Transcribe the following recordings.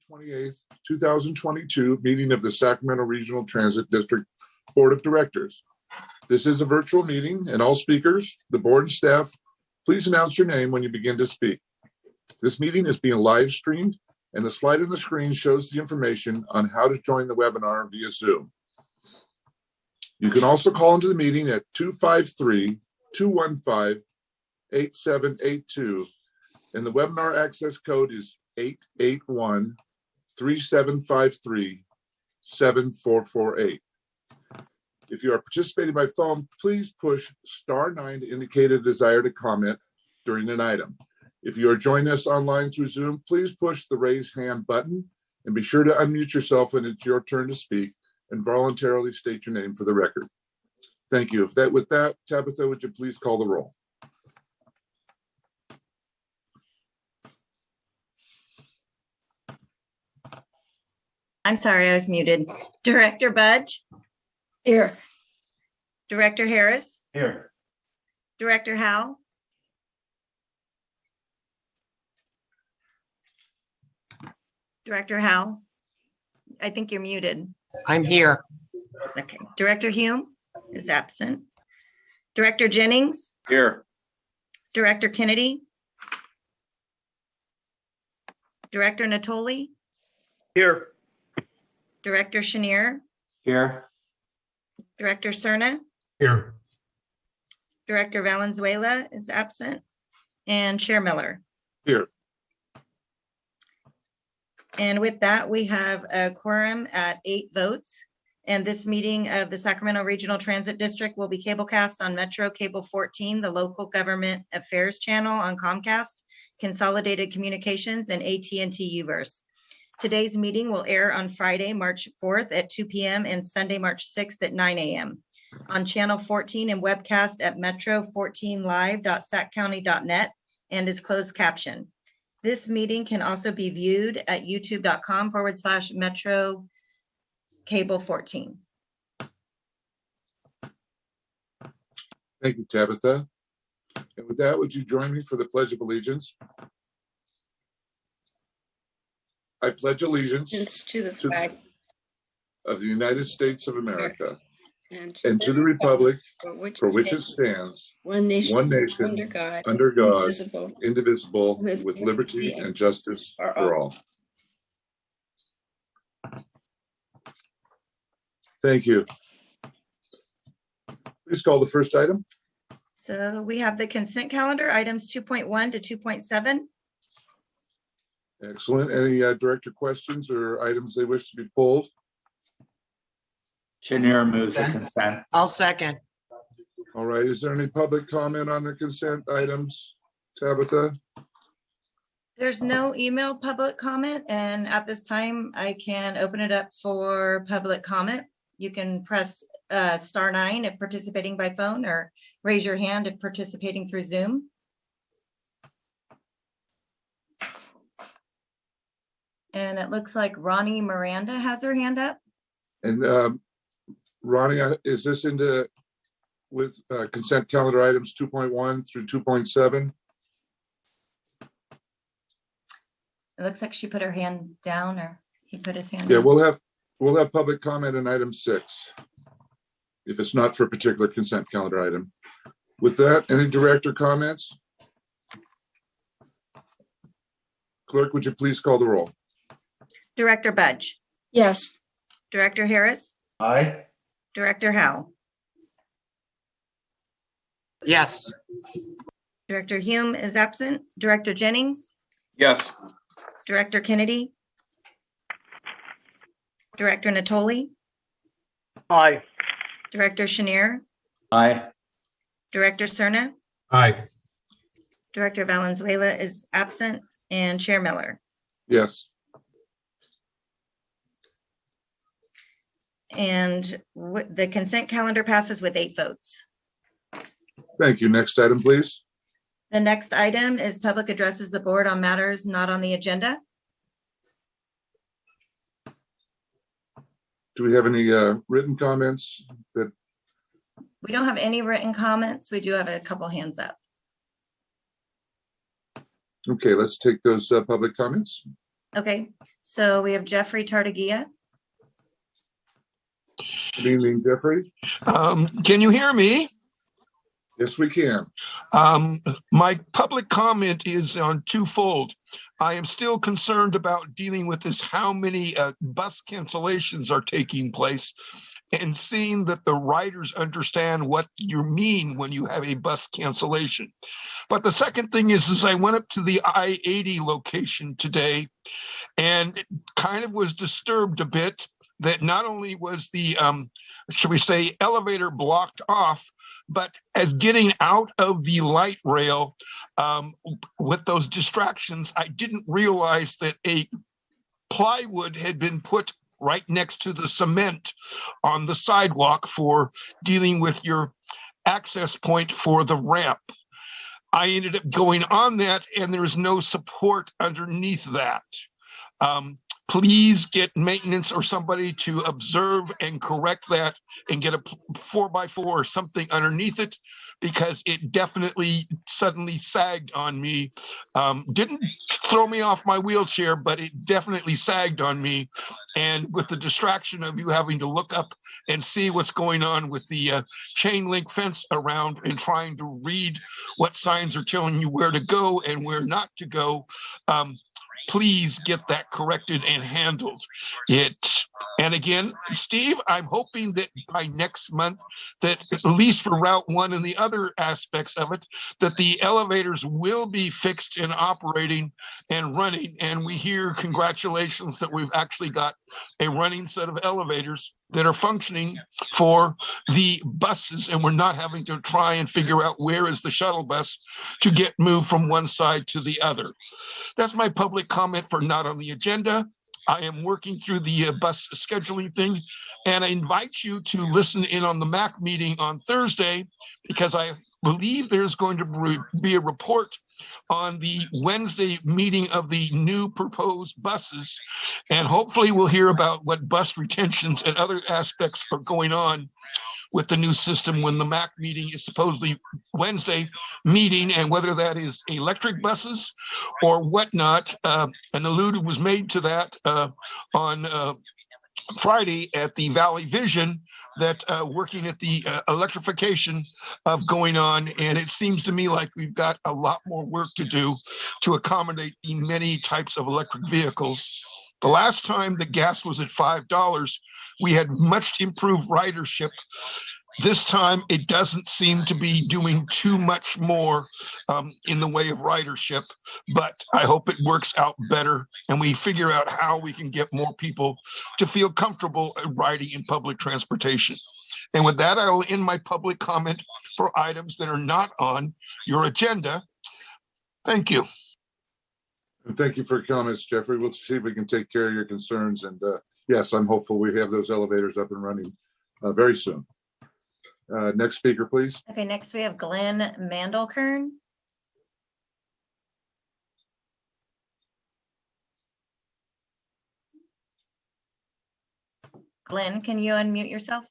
28th, 2022 meeting of the Sacramento Regional Transit District Board of Directors. This is a virtual meeting, and all speakers, the board and staff, please announce your name when you begin to speak. This meeting is being live streamed, and the slide on the screen shows the information on how to join the webinar via Zoom. You can also call into the meeting at 253-215-8782, and the webinar access code is 881-3753-7448. If you are participating by phone, please push *9 to indicate a desire to comment during an item. If you are joining us online through Zoom, please push the raise hand button and be sure to unmute yourself when it's your turn to speak and voluntarily state your name for the record. Thank you. With that, Tabitha, would you please call the roll? I'm sorry, I was muted. Director Budge? Here. Director Harris? Here. Director Howell? Director Howell? I think you're muted. I'm here. Okay. Director Hume is absent. Director Jennings? Here. Director Kennedy? Director Natoli? Here. Director Chenier? Here. Director Cerna? Here. Director Valenzuela is absent. And Chair Miller. Here. And with that, we have a quorum at 8 votes. And this meeting of the Sacramento Regional Transit District will be cablecast on Metro Cable 14, the local government affairs channel on Comcast, Consolidated Communications, and AT&T Uverse. Today's meeting will air on Friday, March 4th at 2 p.m. and Sunday, March 6th at 9 a.m. on Channel 14 and webcast at metro14live.saccounty.net and is closed caption. This meeting can also be viewed at youtube.com/Metro Cable 14. Thank you, Tabitha. And with that, would you join me for the Pledge of Allegiance? I pledge allegiance To the flag of the United States of America and to the republic for which it stands, one nation, under God, indivisible, indivisible, with with liberty and justice for all. Thank you. Please call the first item. So we have the consent calendar, items 2.1 to 2.7. Excellent. Any director questions or items they wish to be pulled? Chenier moves the consent. I'll second. All right. Is there any public comment on the consent items, Tabitha? There's no email public comment, and at this time, I can open it up for public comment. You can press *9 if participating by phone, or raise your hand if participating through Zoom. And it looks like Ronnie Miranda has her hand up. And Ronnie, is this with consent calendar items 2.1 through 2.7? It looks like she put her hand down, or he put his hand Yeah, down. we'll have public comment on item 6 if it's not for a particular consent calendar item. With that, any director comments? Clerk, would you please call the roll? Director Budge. yes. Director Harris. Aye. Director Howell. Yes. Director Hume is absent. Director Jennings. Yes. Director Kennedy. Director Natoli. Aye. Director Chenier. Aye. Director Cerna. Aye. Director Valenzuela is absent, and Chair Miller. Yes. And the consent calendar passes with 8 votes. Thank you. Next item, please. The next item is public addresses the board on matters not on the agenda. Do we have any written comments that? We don't have any written comments. We do have a couple hands up. Okay, let's take those public comments. Okay, so we have Jeffrey Tartagia. Good evening, Jeffrey. Can you hear me? Yes, we can. My public comment is on twofold. I am still concerned about dealing with this, how many bus cancellations are taking place, and seeing that the riders understand what you mean when you have a bus cancellation. But the second thing is I went up to the I-80 location today and it kind of was disturbed a bit that not only was the, should we say, elevator blocked off, but as getting out of the light rail with those distractions, I didn't realize that a plywood had been put right next to the cement on the sidewalk for dealing with your access point for the ramp. I ended up going on that and there's no support underneath that. Please get maintenance or somebody to observe and correct that and get a 4x4 or something underneath it, because it definitely suddenly sagged on me. Didn't throw me off my wheelchair, but it definitely sagged on me. And with the distraction of you having to look up and see what's going on with the chain link fence around and trying to read what signs are telling you where to go and where not to go, please get that corrected and handled. And again, Steve, I'm hoping that by next month, that at least for Route 1 and the other aspects of it, that the elevators will be fixed and operating and running. And we hear congratulations that we've actually got a running set of elevators that are functioning for the buses, and we're not having to try and figure out where is the shuttle bus to get moved from one side to the other. That's my public comment for not on the agenda. I am working through the bus scheduling thing, and I invite you to listen in on the MAC meeting on Thursday, because I believe there's going to be a report on the Wednesday meeting of the new proposed buses, and hopefully we'll hear about what bus retentions and other aspects are going on with the new system when the MAC meeting is supposedly Wednesday meeting, and whether that is electric buses or whatnot. An allude was made to that on Friday at the Valley Vision, that working at the electrification of going on. And it seems to me like we've got a lot more work to do to accommodate the many types of electric vehicles. The last time the gas was at $5, we had much improved ridership. This time, it doesn't seem to be doing too much more in the way of ridership, but I hope it works out better and we figure out how we can get more people to feel comfortable riding in public transportation. And with that, I will end my public comment for items that are not on your agenda. Thank you. And thank you for your comments, Jeffrey. We'll see if we can take care of your concerns. And yes, I'm hopeful we have those elevators up and running very soon. Next speaker, please. Okay, next we have Glenn Mandelkern. Glenn, can you unmute yourself?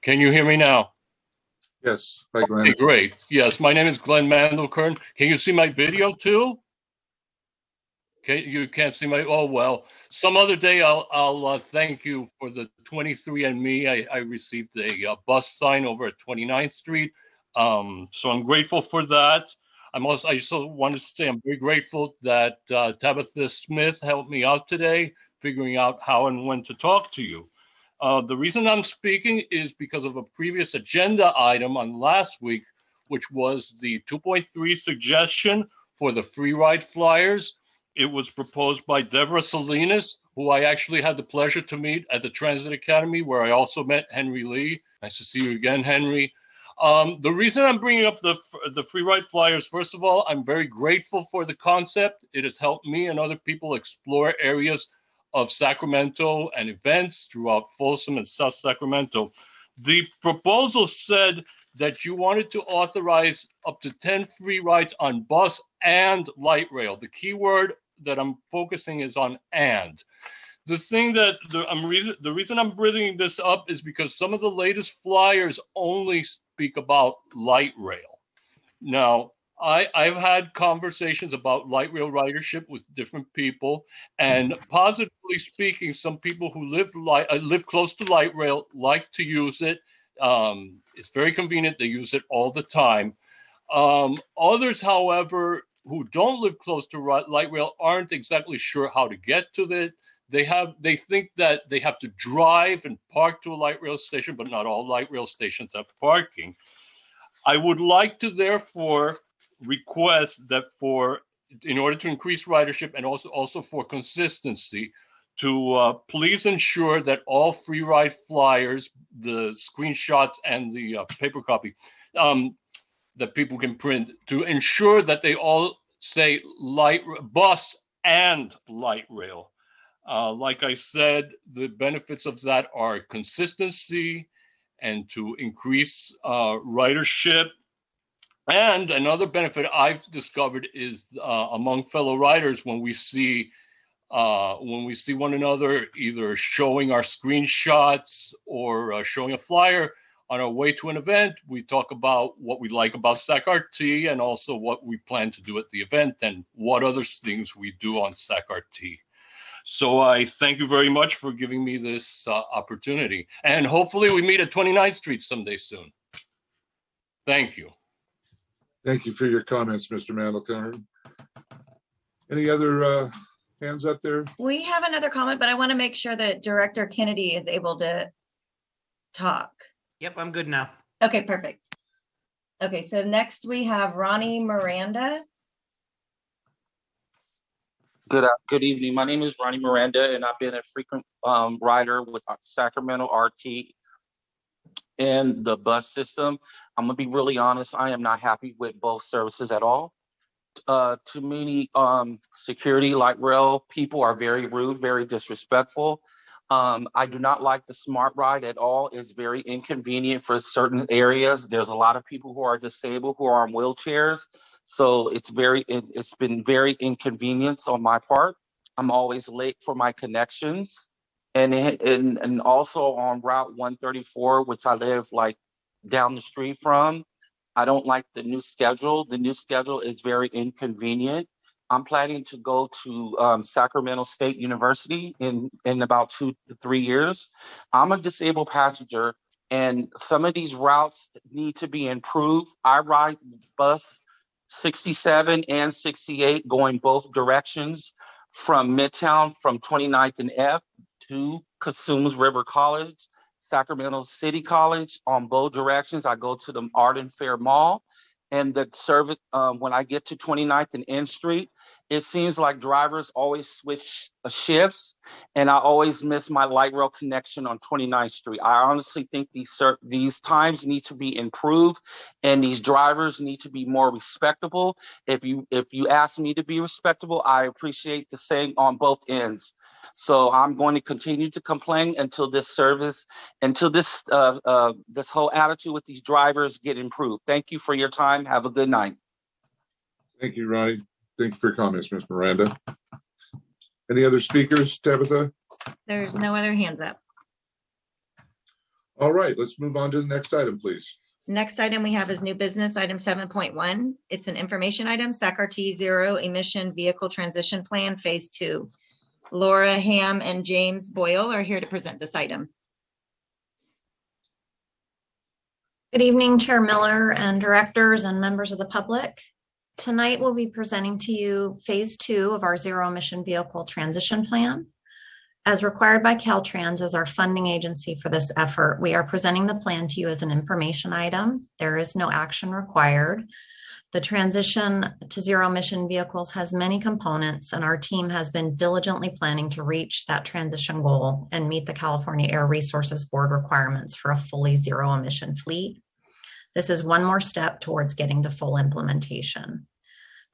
Can you hear me now? Yes. Hi, Glenn. Okay, great. Yes, my name is Glenn Mandelkern. Can you see my video too? Okay, you can't see my, oh, well, some other day I'll thank you for the 23andMe. I received a bus sign over at 29th Street. So I'm grateful for that. I also want to say I'm very grateful that Tabitha Smith helped me out today, figuring out how and when to talk to you. The reason I'm speaking is because of a previous agenda item on last week, which was the 2.3 suggestion for the free ride flyers. It was proposed by Deborah Salinas, who I actually had the pleasure to meet at the Transit Academy, where I also met Henry Lee. Nice to see you again, Henry. The reason I'm bringing up the free ride flyers, first of all, I'm very grateful for the concept. It has helped me and other people explore areas of Sacramento and events throughout Folsom and South Sacramento. The proposal said that you wanted to authorize up to 10 free rides on bus and light rail. The key word that I'm focusing is on and. The thing that the reason I'm bringing this up is because some of the latest flyers only speak about light rail. Now, I've had conversations about light rail ridership with different people, and positively speaking, some people who live close to light rail like to use it. It's very convenient. They use it all the time. Others, however, who don't live close to light rail aren't exactly sure how to get to it. They think that they have to drive and park to a light rail station, but not all light rail stations have parking. I would like to therefore request that in order to increase ridership and also for consistency, to please ensure that all free ride flyers, the screenshots and the paper copy that people can print, to ensure that they all say bus and light rail. Like I said, the benefits of that are consistency and to increase ridership. And another benefit I've discovered is among fellow riders, when we see one another either showing our screenshots or showing a flyer on our way to an event, we talk about what we like about SAC-RT and also what we plan to do at the event and what other things we do on SAC-RT. So I thank you very much for giving me this opportunity. And hopefully we meet at 29th Street someday soon. Thank you. Thank you for your comments, Mr. Mandelkorn. Any other hands up there? We have another comment, but I want to make sure that Director Kennedy is able to talk. Yep, I'm good now. Okay, perfect. Okay, so next we have Ronnie Miranda. Good evening. My name is Ronnie Miranda, and I've been a frequent rider with Sacramento RT and the bus system. I'm gonna be really honest. I am not happy with both services at all. Too many security light rail people are very rude, very disrespectful. I do not like the Smart Ride at all. It's very inconvenient for certain areas. There's a lot of people who are disabled, who are on wheelchairs. So it's been very inconvenience on my part. I'm always late for my connections. And also on Route 134, which I live like down the street from, I don't like the new schedule. The new schedule is very inconvenient. I'm planning to go to Sacramento State University in about 2 to 3 years. I'm a disabled passenger, and some of these routes need to be improved. I ride bus 67 and 68 going both directions from Midtown, from 29th and F to Cosumnes River College, Sacramento City College. On both directions, I go to the Art and Fair Mall. And the service, when I get to 29th and N Street, it seems like drivers always switch shifts, and I always miss my light rail connection on 29th Street. I honestly think these times need to be improved, and these drivers need to be more respectable. If you ask me to be respectable, I appreciate the same on both ends. So I'm going to continue to complain until this whole attitude with these drivers get improved. Thank you for your time. Have a good night. Thank you, Ronnie. Thank you for your comments, Ms. Miranda. Any other speakers, Tabitha? There's no other hands up. All right, let's move on to the next item, please. Next item we have is new business, item 7.1. It's an information item, SAC-RT Zero Emission Vehicle Transition Plan, Phase 2. Laura Ham and James Boyle are here to present this item. Good evening, Chair Miller and directors and members of the public. Tonight we'll be presenting to you Phase 2 of our Zero Emission Vehicle Transition Plan. As required by Caltrans as our funding agency for this effort, we are presenting the plan to you as an information item. There is no action required. The transition to zero emission vehicles has many components, and our team has been diligently planning to reach that transition goal and meet the California Air Resources Board requirements for a fully zero emission fleet. This is one more step towards getting to full implementation.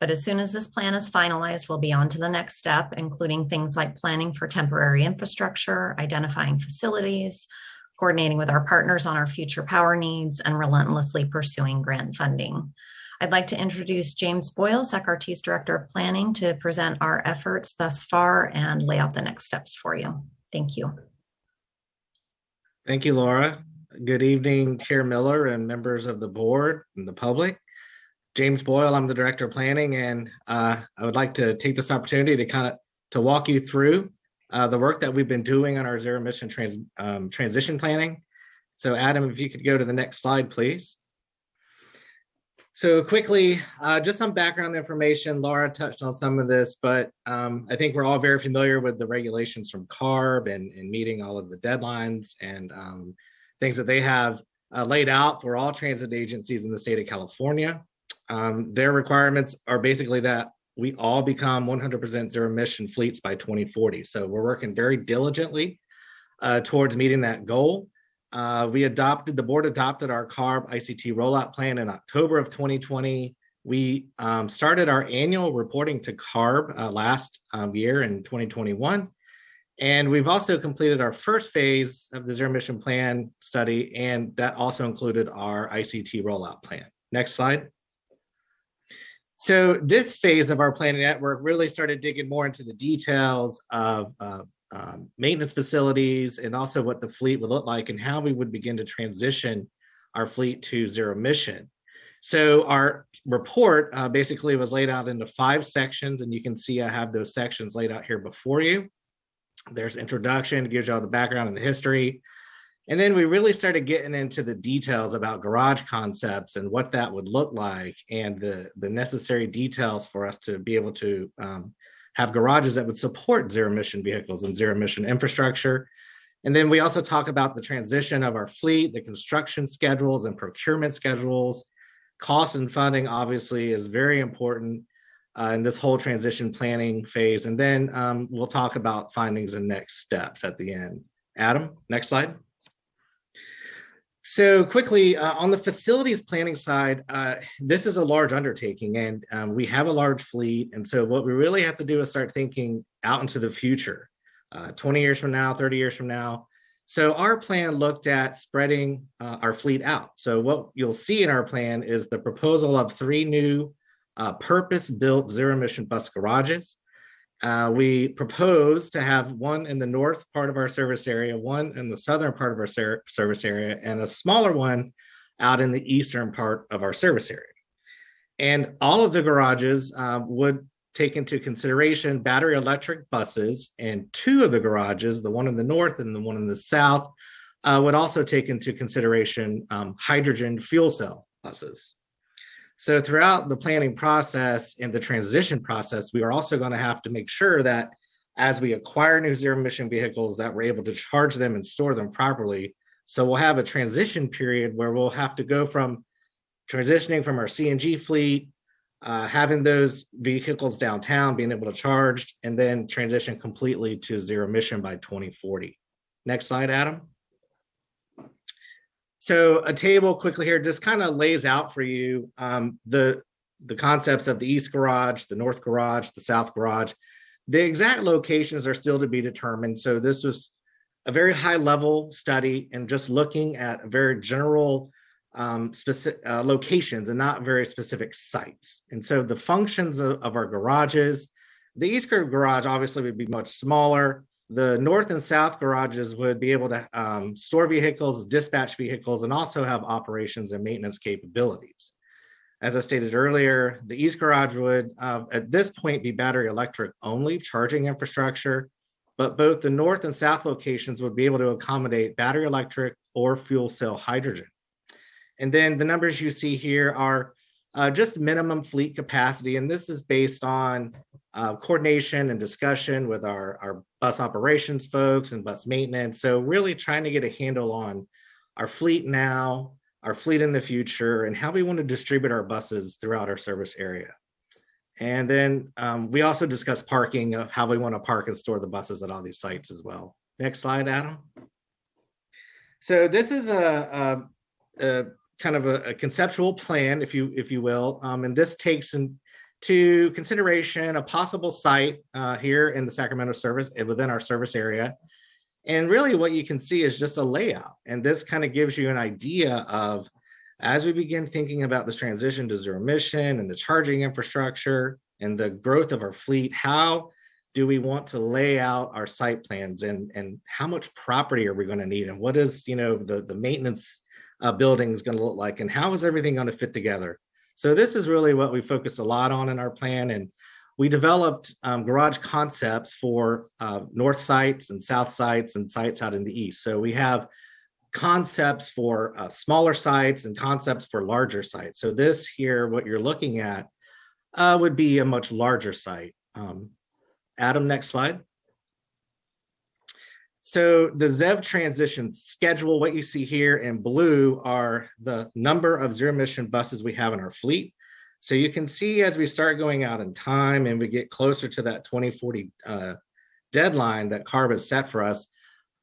But as soon as this plan is finalized, we'll be on to the next step, including things like planning for temporary infrastructure, identifying facilities, coordinating with our partners on our future power needs, and relentlessly pursuing grant funding. I'd like to introduce James Boyle, SAC-RT's Director of Planning, to present our efforts thus far and lay out the next steps for you. Thank you. Thank you, Laura. Good evening, Chair Miller and members of the board and the public. James Boyle, I'm the Director of Planning, and I would like to take this opportunity to walk you through the work that we've been doing on our zero emission transition planning. So Adam, if you could go to the next slide, please. So quickly, just some background information. Laura touched on some of this, but I think we're all very familiar with the regulations from CARB and meeting all of the deadlines and things that they have laid out for all transit agencies in the state of California. Their requirements are basically that we all become 100% zero emission fleets by 2040. So we're working very diligently towards meeting that goal. The board adopted our CARB ICT rollout plan in October of 2020. We started our annual reporting to CARB last year in 2021. And we've also completed our first phase of the zero emission plan study, and that also included our ICT rollout plan. Next slide. So this phase of our planning network really started digging more into the details of maintenance facilities and also what the fleet would look like and how we would begin to transition our fleet to zero emission. So our report basically was laid out into 5 sections, and you can see I have those sections laid out here before you. There's introduction, it gives you all the background and the history. And then we really started getting into the details about garage concepts and what that would look like and the necessary details for us to be able to have garages that would support zero emission vehicles and zero emission infrastructure. And then we also talk about the transition of our fleet, the construction schedules and procurement schedules. Cost and funding obviously is very important in this whole transition planning phase. And then we'll talk about findings and next steps at the end. Adam, next slide. So quickly, on the facilities planning side, this is a large undertaking, and we have a large fleet. And so what we really have to do is start thinking out into the future, 20 years from now, 30 years from now. So our plan looked at spreading our fleet out. So what you'll see in our plan is the proposal of 3 new purpose-built zero-emission bus garages. We propose to have one in the north part of our service area, one in the southern part of our service area, and a smaller one out in the eastern part of our service area. And all of the garages would take into consideration battery electric buses, and 2 of the garages, the one in the north and the one in the south, would also take into consideration hydrogen fuel cell buses. So throughout the planning process and the transition process, we are also going to have to make sure that as we acquire new zero emission vehicles that we're able to charge them and store them properly. So we'll have a transition period where we'll have to go from transitioning from our CNG fleet, having those vehicles downtown, being able to charge, and then transition completely to zero emission by 2040. Next slide, Adam. So a table quickly here just kind of lays out for you the concepts of the east garage, the north garage, the south garage. The exact locations are still to be determined. So this was a very high level study and just looking at very general specific locations and not very specific sites. And so the functions of our garages, the east garage obviously would be much smaller. The north and south garages would be able to store vehicles, dispatch vehicles, and also have operations and maintenance capabilities. As I stated earlier, the east garage would at this point be battery electric only charging infrastructure, but both the north and south locations would be able to accommodate battery electric or fuel cell hydrogen. And then the numbers you see here are just minimum fleet capacity, and this is based on coordination and discussion with our bus operations folks and bus maintenance. So really trying to get a handle on our fleet now, our fleet in the future, and how we want to distribute our buses throughout our service area. And then we also discussed parking, of how we want to park and store the buses at all these sites as well. Next slide, Adam. So this is a kind of a conceptual plan, if you will, and this takes into consideration a possible site here in the Sacramento service within our service area. And really what you can see is just a layout. And this kind of gives you an idea of, as we begin thinking about this transition to zero emission and the charging infrastructure and the growth of our fleet, how do we want to lay out our site plans, and how much property are we going to need, and what is, the maintenance buildings going to look like, and how is everything going to fit together? So this is really what we focused a lot on in our plan, and we developed garage concepts for north sites and south sites and sites out in the east. So we have concepts for smaller sites and concepts for larger sites. So this here, what you're looking at, would be a much larger site. Adam, next slide. So the ZEV transition schedule, what you see here in blue are the number of zero emission buses we have in our fleet. So you can see as we start going out in time and we get closer to that 2040 deadline that CARB has set for us,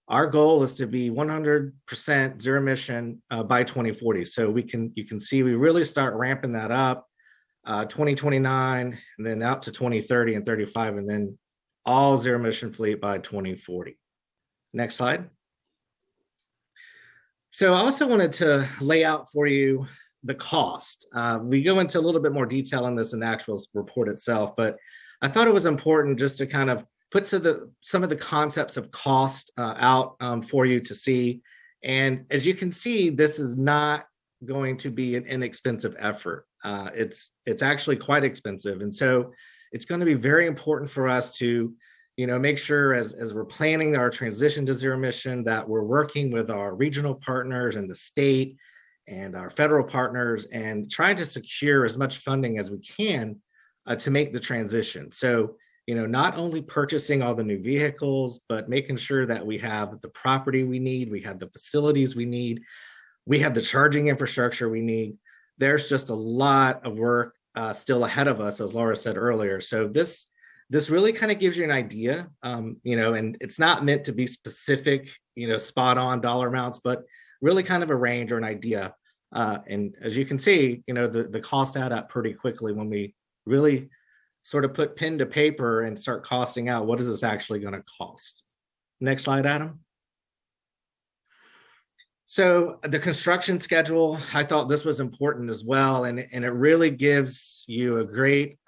our goal is to be 100% zero emission by 2040. So you can see we really start ramping that up 2029 and then out to 2030 and 35, and then all zero emission fleet by 2040. Next slide. So I also wanted to lay out for you the cost. We go into a little bit more detail on this in the actual report itself, but I thought it was important just to kind of put some of the concepts of cost out for you to see. And as you can see, this is not going to be an inexpensive effort. It's actually quite expensive. And so it's going to be very important for us to make sure as we're planning our transition to zero emission that we're working with our regional partners and the state and our federal partners and trying to secure as much funding as we can to make the transition. So, not only purchasing all the new vehicles, but making sure that we have the property we need, we have the facilities we need, we have the charging infrastructure we need. There's just a lot of work still ahead of us, as Laura said earlier. So this really kind of gives you an idea, and it's not meant to be specific, spot on dollar amounts, but really kind of a range or an idea. And as you can see, the cost add up pretty quickly when we really sort of put pen to paper and start costing out what is this actually going to cost. Next slide, Adam. So the construction schedule, I thought this was important as well. And it really gives you a great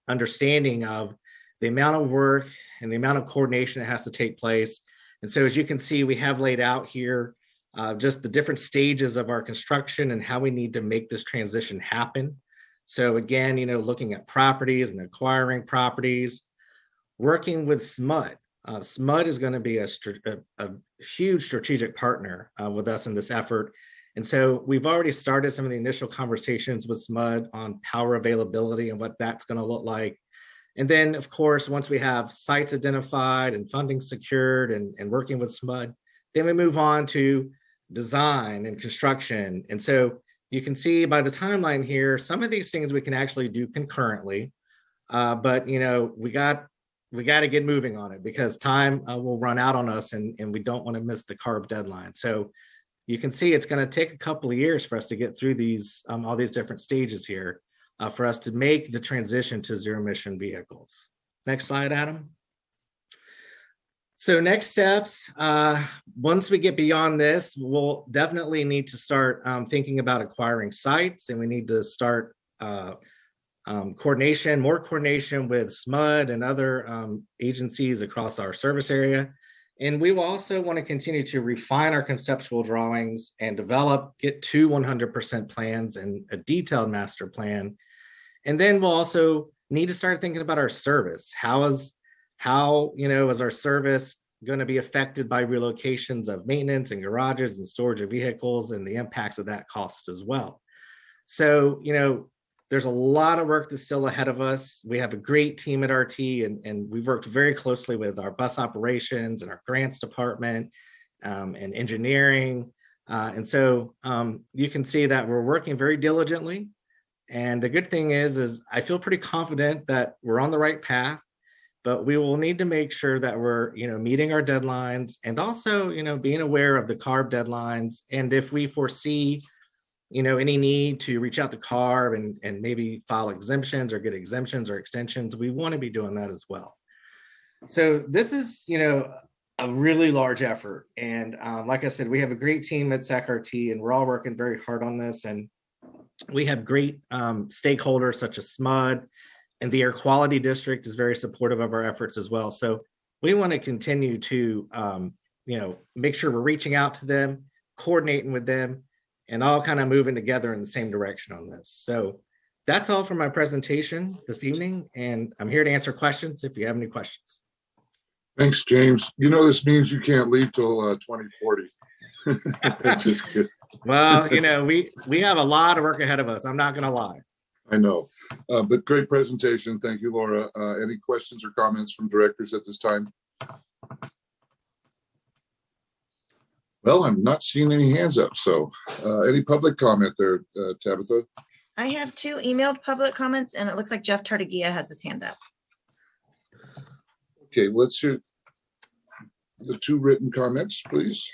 understanding of the amount of work and the amount of coordination that has to take place. And so as you can see, we have laid out here just the different stages of our construction and how we need to make this transition happen. So again, looking at properties and acquiring properties, working with SMUD. SMUD is going to be a huge strategic partner with us in this effort. And so we've already started some of the initial conversations with SMUD on power availability and what that's going to look like. And then, of course, once we have sites identified and funding secured and working with SMUD, then we move on to design and construction. And so you can see by the timeline here, some of these things we can actually do concurrently, but we got to get moving on it because time will run out on us and we don't want to miss the CARB deadline. So you can see it's going to take a couple of years for us to get through these all these different stages here for us to make the transition to zero emission vehicles. Next slide, Adam. So next steps, once we get beyond this, we'll definitely need to start thinking about acquiring sites, and we need to start more coordination with SMUD and other agencies across our service area. And we will also want to continue to refine our conceptual drawings and get to 100% plans and a detailed master plan. And then we'll also need to start thinking about our service. How is our service going to be affected by relocations of maintenance and garages and storage of vehicles and the impacts of that cost as well. So, there's a lot of work that's still ahead of us. We have a great team at RT and we've worked very closely with our bus operations and our grants department and engineering. And so you can see that we're working very diligently. And the good thing is I feel pretty confident that we're on the right path, but we will need to make sure that we're, meeting our deadlines and also, being aware of the CARB deadlines. And if we foresee, any need to reach out to CARB and maybe file exemptions or get exemptions or extensions, we want to be doing that as well. So this is, a really large effort. And like I said, we have a great team at SAC-RT and we're all working very hard on this. And we have great stakeholders such as SMUD, And the Air Quality District is very supportive of our efforts as well. So we want to continue to, make sure we're reaching out to them, coordinating with them, and all kind of moving together in the same direction on this. So that's all for my presentation this evening, and I'm here to answer questions if you have any questions. Thanks, James. You know, this means you can't leave till 2040. Just kidding. Well, we have a lot of work ahead of us. I'm not going to lie. I know, but great presentation. Thank you, Laura. Any questions or comments from directors at this time? Well, I'm not seeing any hands up. So any public comment there, Tabitha? I have 2 emailed public comments, and it looks like Jeff Tartagia has his hand up. Okay, let's hear the 2 written comments, please.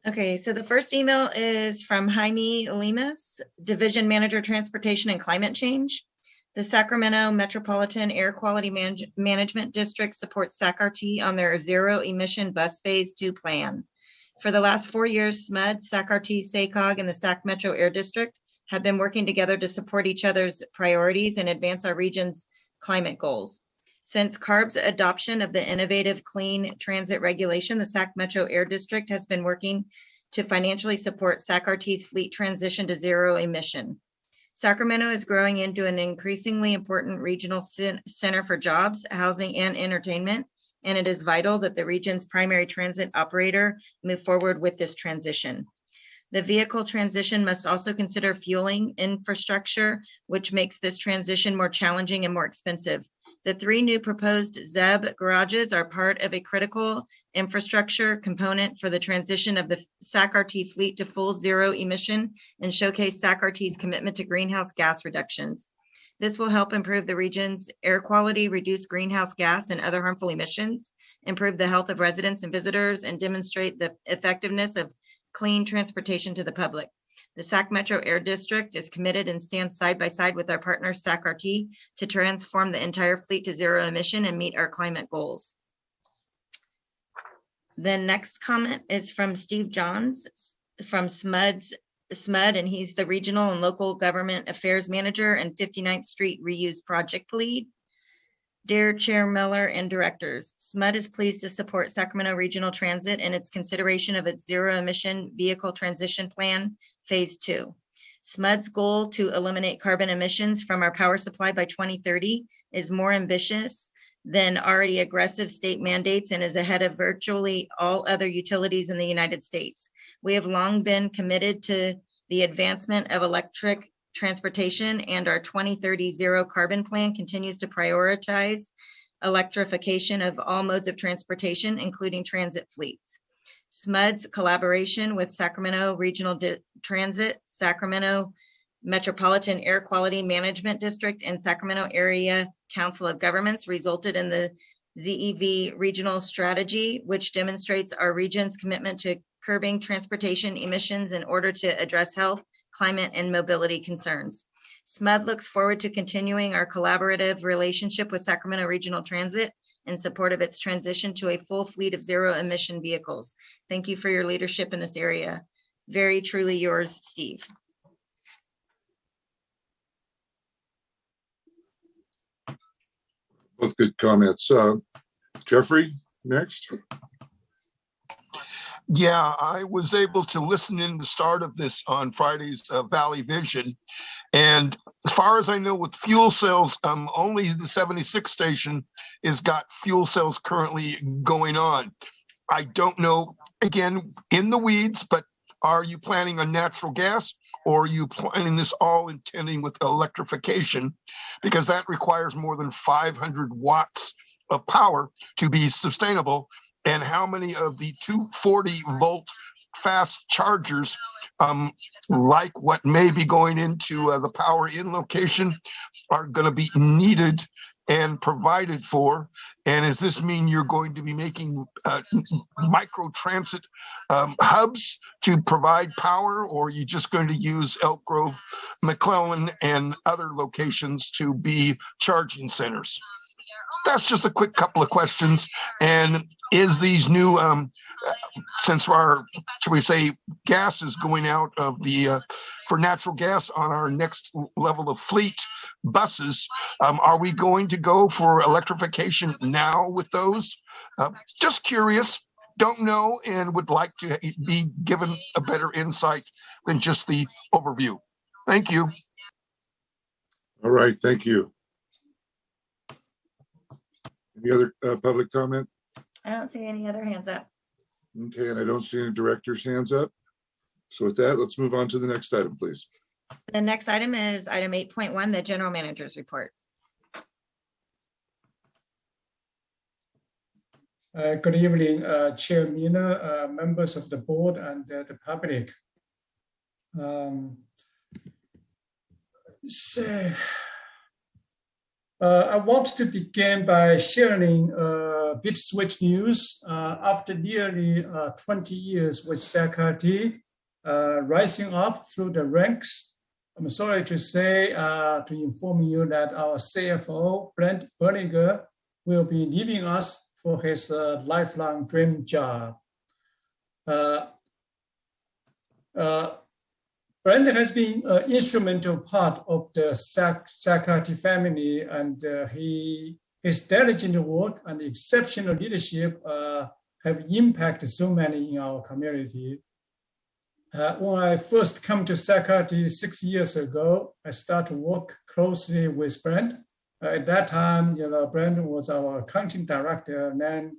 Okay, so the first email is from Jaime Lemus, Division Manager, Transportation and Climate Change. The Sacramento Metropolitan Air Quality Management District supports SAC-RT on their zero emission bus phase 2 plan. For the last 4 years, SMUD, SAC-RT, SACOG, and the Sac Metro Air District have been working together to support each other's priorities and advance our region's climate goals. Since CARB's adoption of the innovative clean transit regulation, the Sac Metro Air District has been working to financially support SAC-RT's fleet transition to zero emission. Sacramento is growing into an increasingly important regional center for jobs, housing, and entertainment, and it is vital that the region's primary transit operator move forward with this transition. The vehicle transition must also consider fueling infrastructure, which makes this transition more challenging and more expensive. The 3 new proposed ZEB garages are part of a critical infrastructure component for the transition of the SAC-RT fleet to full zero emission and showcase SAC-RT's commitment to greenhouse gas reductions. This will help improve the region's air quality, reduce greenhouse gas and other harmful emissions, improve the health of residents and visitors, and demonstrate the effectiveness of clean transportation to the public. The Sac Metro Air District is committed and stands side by side with our partner SAC-RT to transform the entire fleet to zero emission and meet our climate goals. The next comment is from Steve Johns from SMUD, and he's the Regional and Local Government Affairs Manager and 59th Street Reuse Project Lead. Dear Chair Miller and Directors, SMUD is pleased to support Sacramento Regional Transit in its consideration of its zero emission vehicle transition plan, phase 2. SMUD's goal to eliminate carbon emissions from our power supply by 2030 is more ambitious than already aggressive state mandates and is ahead of virtually all other utilities in the United States. We have long been committed to the advancement of electric transportation, and our 2030 zero carbon plan continues to prioritize electrification of all modes of transportation, including transit fleets. SMUD's collaboration with Sacramento Regional Transit, Sacramento Metropolitan Air Quality Management District, and Sacramento Area Council of Governments resulted in the ZEV regional strategy, which demonstrates our region's commitment to curbing transportation emissions in order to address health, climate, and mobility concerns. SMUD looks forward to continuing our collaborative relationship with Sacramento Regional Transit in support of its transition to a full fleet of zero emission vehicles. Thank you for your leadership in this area. Very truly yours, Steve. Both good comments. Jeffrey, next. Yeah, I was able to listen in the start of this on Friday's Valley Vision. And as far as I know, with fuel cells, only the 76 station has got fuel cells currently going on. I don't know, again, in the weeds, but are you planning on natural gas, or are you planning this all intending with electrification? Because that requires more than 500 watts of power to be sustainable. And how many of the 240 volt fast chargers, like what may be going into the power in location, are going to be needed and provided for? And does this mean you're going to be making micro transit hubs to provide power, or are you just going to use Elk Grove, McClellan, and other locations to be charging centers? That's just a quick couple of questions. And is these new since our, shall we say, gas is going out of the, for natural gas on our next level of fleet buses, are we going to go for electrification now with those? Just curious, don't know, and would like to be given a better insight than just the overview. Thank you. All right, thank you. Any other public comment? I don't see any other hands up. Okay, and I don't see any directors' hands up. So with that, let's move on to the next item, please. The next item is item 8.1, the general manager's report. Good evening, Chair Mina, members of the board, and the public. I want to begin by sharing bittersweet news. After nearly 20 years with SACRT, rising up through the ranks, I'm sorry to say, to inform you that our CFO, Brent Berninger, will be leaving us for his lifelong dream job. Brent has been an instrumental part of the SACRT family, and his diligent work and exceptional leadership have impacted so many in our community. When I first came to SACRT 6 years ago, I started to work closely with Brent. At that time, Brent was our accounting director, and then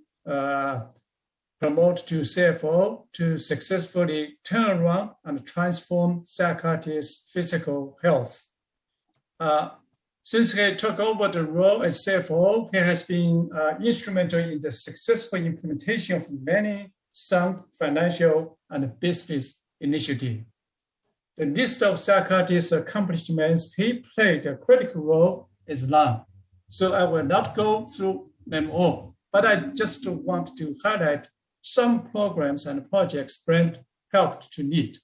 promoted to CFO to successfully turn around and transform SACRT's physical health. Since he took over the role as CFO, he has been instrumental in the successful implementation of many sound financial and business initiatives. The list of SACRT's accomplishments he played a critical role is long, so I will not go through them all, but I just want to highlight some programs and projects Brent helped to lead.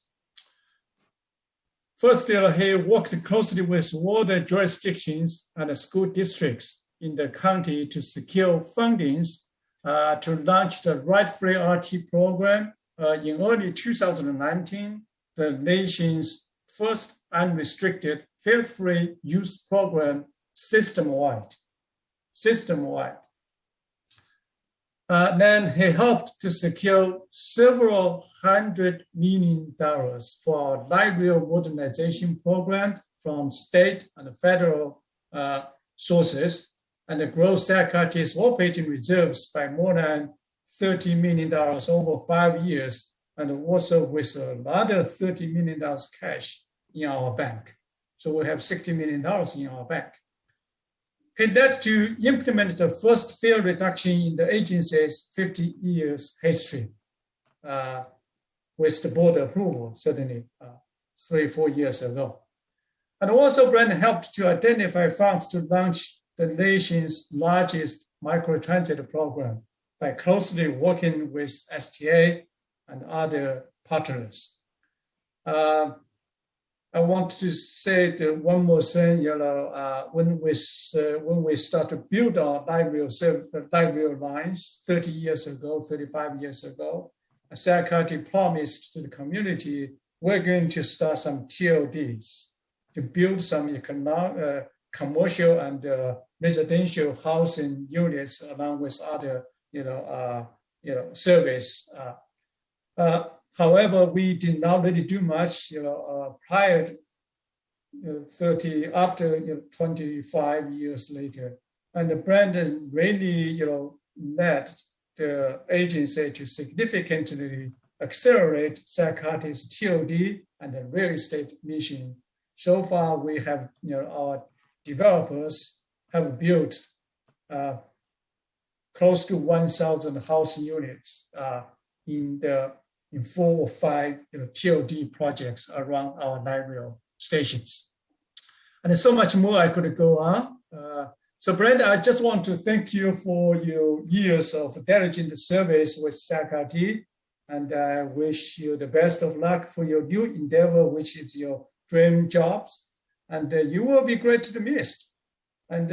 Firstly, he worked closely with all the jurisdictions and school districts in the county to secure fundings to launch the Right-Free RT program in early 2019, the nation's first unrestricted fare-free use program system-wide. Then he helped to secure several $100 million for our light rail modernization program from state and federal sources, and to grow SACRT's operating reserves by more than $30 million over 5 years, and also with another $30 million cash in our bank. So we have $60 million in our bank. He led to implement the first fare reduction in the agency's 50 years history with the board approval, certainly 3-4 years ago. And also Brent helped to identify funds to launch the nation's largest microtransit program by closely working with STA and other partners. I want to say one more thing. When we start to build our light rail lines 30 years ago, 35 years ago, SACRT promised to the community we're going to start some TLDs to build some commercial and residential housing units along with other service. However, we did not really do much, prior 25 years later. And Brandon really, led the agency to significantly accelerate SACRT's TOD and the real estate mission. So far, we have, our developers have built close to 1,000 housing units in 4 or 5 TOD projects around our light rail stations. And there's so much more I could go on. So Brenda, I just want to thank you for your years of diligent service with SACRT, and I wish you the best of luck for your new endeavor, which is your dream jobs, and you will be greatly missed. And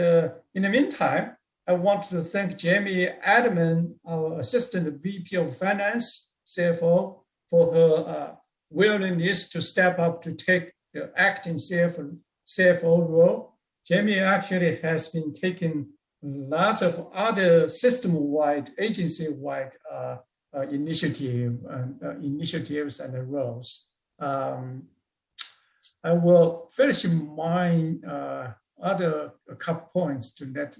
in the meantime, I want to thank Jamie Adamon, our Assistant VP of Finance, CFO, for her willingness to step up to take the acting CFO role. Jamie actually has been taking lots of other system-wide, agency-wide initiatives and roles. I will finish my other couple points to let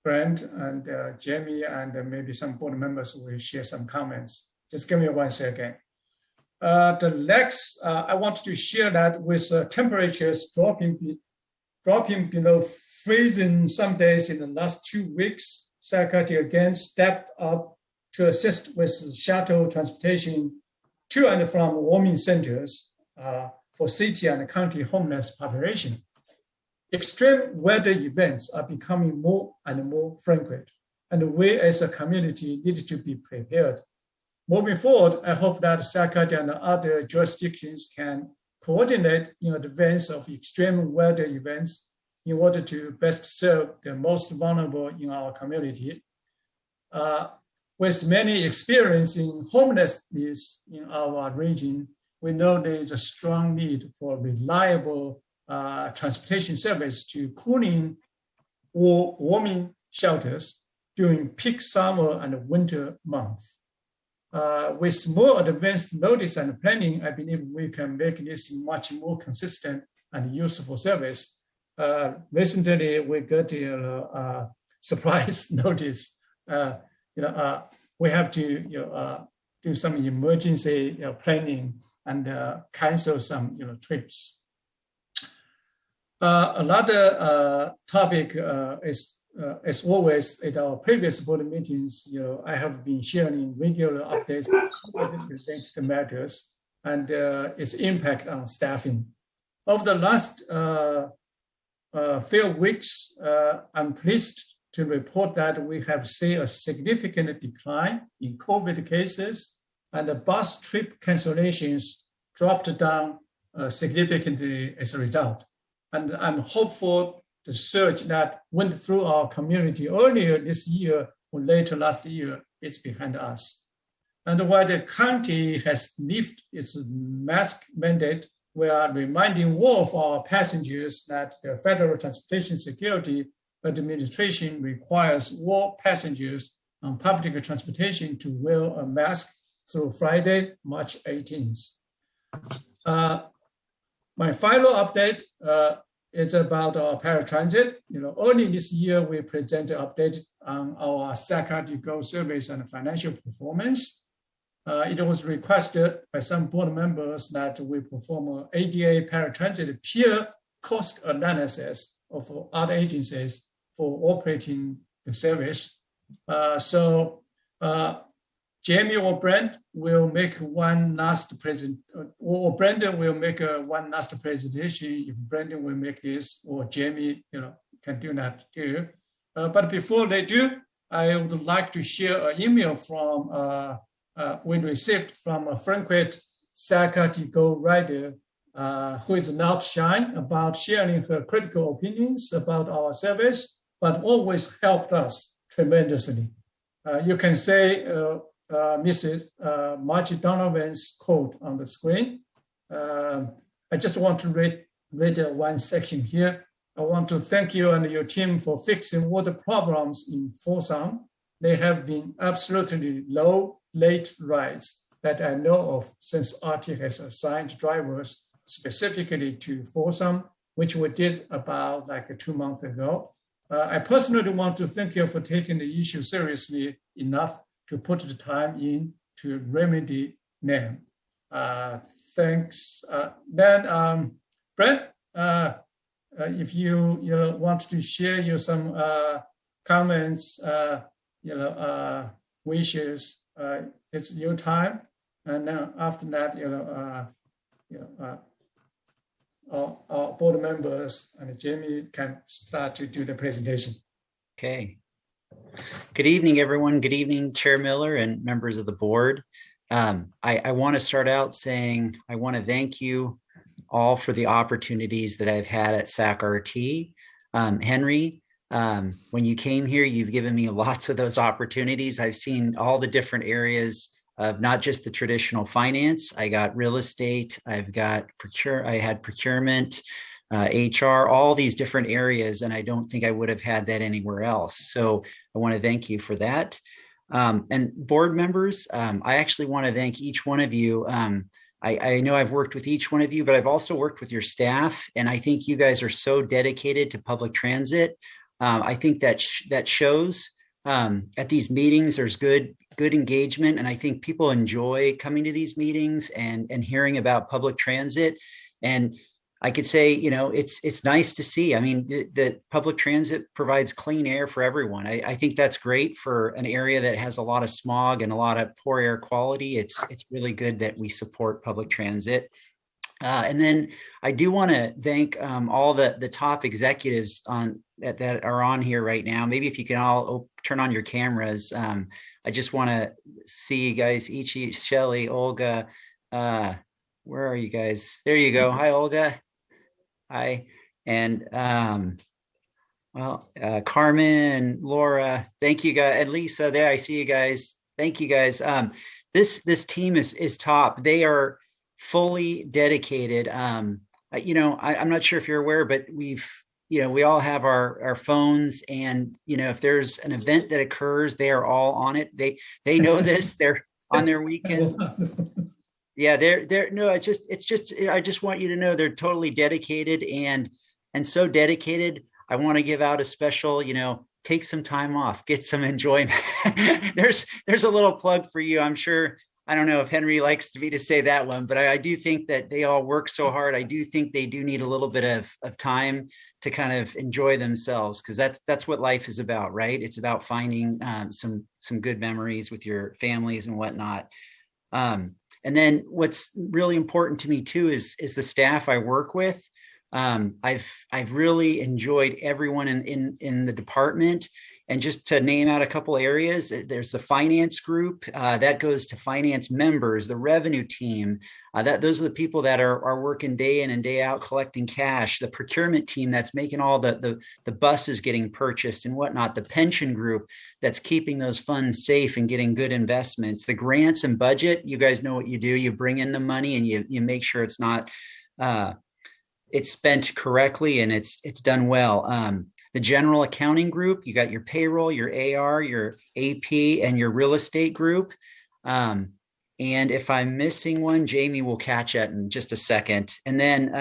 Brent and Jamie and maybe some board members will share some comments. Just give me 1 second. The next, I want to share that with temperatures dropping below freezing some days in the last 2 weeks, SACRT again stepped up to assist with shuttle transportation to and from warming centers for city and county homeless population. Extreme weather events are becoming more and more frequent, and we as a community need to be prepared. Moving forward, I hope that SACRT and other jurisdictions can coordinate in advance of extreme weather events in order to best serve the most vulnerable in our community. With many experiencing homelessness in our region, we know there is a strong need for reliable transportation service to cooling or warming shelters during peak summer and winter months. With more advanced notice and planning, I believe we can make this much more consistent and useful service. Recently, we got a surprise notice. We have to do some emergency planning and cancel some trips. Another topic is, as always, at our previous board meetings, I have been sharing regular updates related to matters and its impact on staffing. Over the last few weeks, I'm pleased to report that we have seen a significant decline in COVID cases, and the bus trip cancellations dropped down significantly as a result. And I'm hopeful the surge that went through our community earlier this year or later last year is behind us. And while the county has lifted its mask mandate, we are reminding all of our passengers that the Federal Transportation Security Administration requires all passengers on public transportation to wear a mask through Friday, March 18th. My final update is about our paratransit. Early this year, we presented an update on our SACRT Go surveys and financial performance. It was requested by some board members that we perform an ADA paratransit peer cost analysis of other agencies for operating the service. Jamie or Brent will make one last or Brendan will make one last presentation. If Brendan will make this, or Jamie, can do that too. But before they do, I would like to share an email from we received from a frequent SACRT Go rider who is not shy about sharing her critical opinions about our service, but always helped us tremendously. You can say Mrs. Margie Donovan's quote on the screen. I just want to read one section here. I want to thank you and your team for fixing all the problems in Folsom. There have been absolutely no late rides that I know of since RT has assigned drivers specifically to Folsom, which we did about 2 months ago. I personally want to thank you for taking the issue seriously enough to put the time in to remedy them. Thanks. Then, Brent, if you want to share some comments, wishes, it's your time. And then after that, our board members and Jamie can start to do the presentation. Okay. Good evening, everyone. Good evening, Chair Miller and members of the board. I want to start out saying I want to thank you all for the opportunities that I've had at SACRT. Henry, When you came here, you've given me lots of those opportunities. I've seen all the different areas of not just the traditional finance. I got real estate. I've got I had procurement, HR, all these different areas. And I don't think I would have had that anywhere else. So I want to thank you for that. And board members, I actually want to thank each one of you. I know I've worked with each one of you, but I've also worked with your staff. And I think you guys are so dedicated to public transit. I think that that shows at these meetings. There's good engagement, and I think people enjoy coming to these meetings and hearing about public transit. And I could say, it's nice to see. I mean, the public transit provides clean air for everyone. I think that's great for an area that has a lot of smog and a lot of poor air quality. It's really good that we support public transit. And then I do want to thank all the top executives that are on here right now. Maybe if you can all turn on your cameras. I just want to see you guys, Ichi, Shelly, Olga. Where are you guys? There you go. Hi, Olga. Hi. And Carmen, Laura, thank you guys. And Lisa, there, I see you guys. Thank you guys. This team is top. They are fully dedicated. I'm not sure if you're aware, but we all have our phones, and if there's an event that occurs, they are all on it. They know this. They're on their weekend. Yeah, it's just I just want you to know they're totally dedicated, and so dedicated. I want to give out a special, take some time off, get some enjoyment. There's a little plug for you. I'm sure. I don't know if Henry likes me to say that one, but I do think that they all work so hard. I do think they do need a little bit of time to kind of enjoy themselves, because that's what life is about, right? It's about finding some good memories with your families and whatnot. And then what's really important to me too is the staff I work with. I've really enjoyed everyone in the department. And just to name out a couple areas, there's the finance group that goes to finance members, the revenue team, those are the people that are working day in and day out collecting cash, the procurement team that's making all the buses getting purchased and whatnot, the pension group that's keeping those funds safe and getting good investments, the grants and budget. You guys know what you do. You bring in the money and you make sure it's not it's spent correctly and it's done well. The general accounting group, you got your payroll, your AR, your AP, and your real estate group. And if I'm missing one, Jamie will catch it in just a second. And then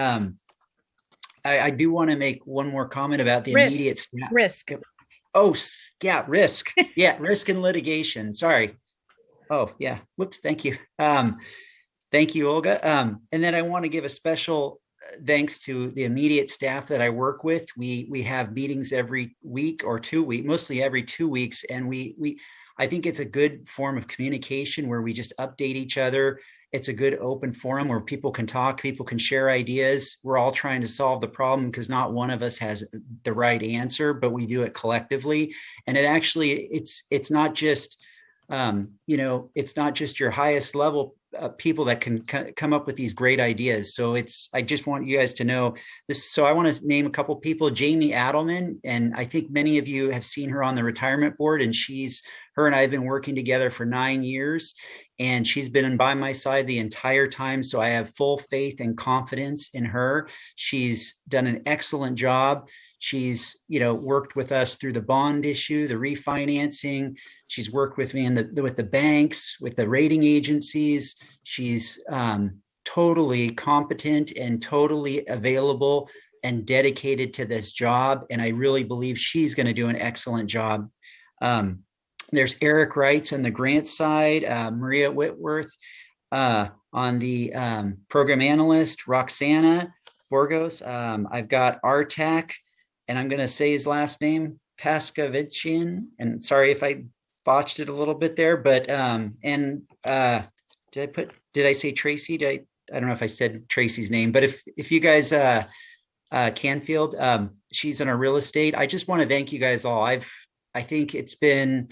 I do want to make one more comment about the immediate risk. Oh, yeah, risk. Yeah, risk and litigation. Sorry. Oh, yeah. Whoops. Thank you. Thank you, Olga. And then I want to give a special thanks to the immediate staff that I work with. We have meetings every week or 2 weeks, mostly every 2 weeks. And I think it's a good form of communication where we just update each other. It's a good open forum where people can talk, people can share ideas. We're all trying to solve the problem because not one of us has the right answer, but we do it collectively. And it's not just, it's not just your highest level people that can come up with these great ideas. So I just want you guys to know this. So I want to name a couple of people. Jamie Adelman, and I think many of you have seen her on the retirement board, and her and I have been working together for 9 years, and she's been by my side the entire time. So I have full faith and confidence in her. She's done an excellent job. She's, worked with us through the bond issue, the refinancing. She's worked with me with the banks, with the rating agencies. She's totally competent and totally available and dedicated to this job. And I really believe she's going to do an excellent job. There's Eric Wrights on the grant side, Maria Whitworth on the program analyst, Roxana Borgos. I've got Artak, and I'm going to say his last name, Paskavichian. And sorry if I botched it a little bit there, but did I say Tracy? I don't know if I said Tracy's name, but if you guys Canfield, she's in our real estate. I just want to thank you guys all. I think it's been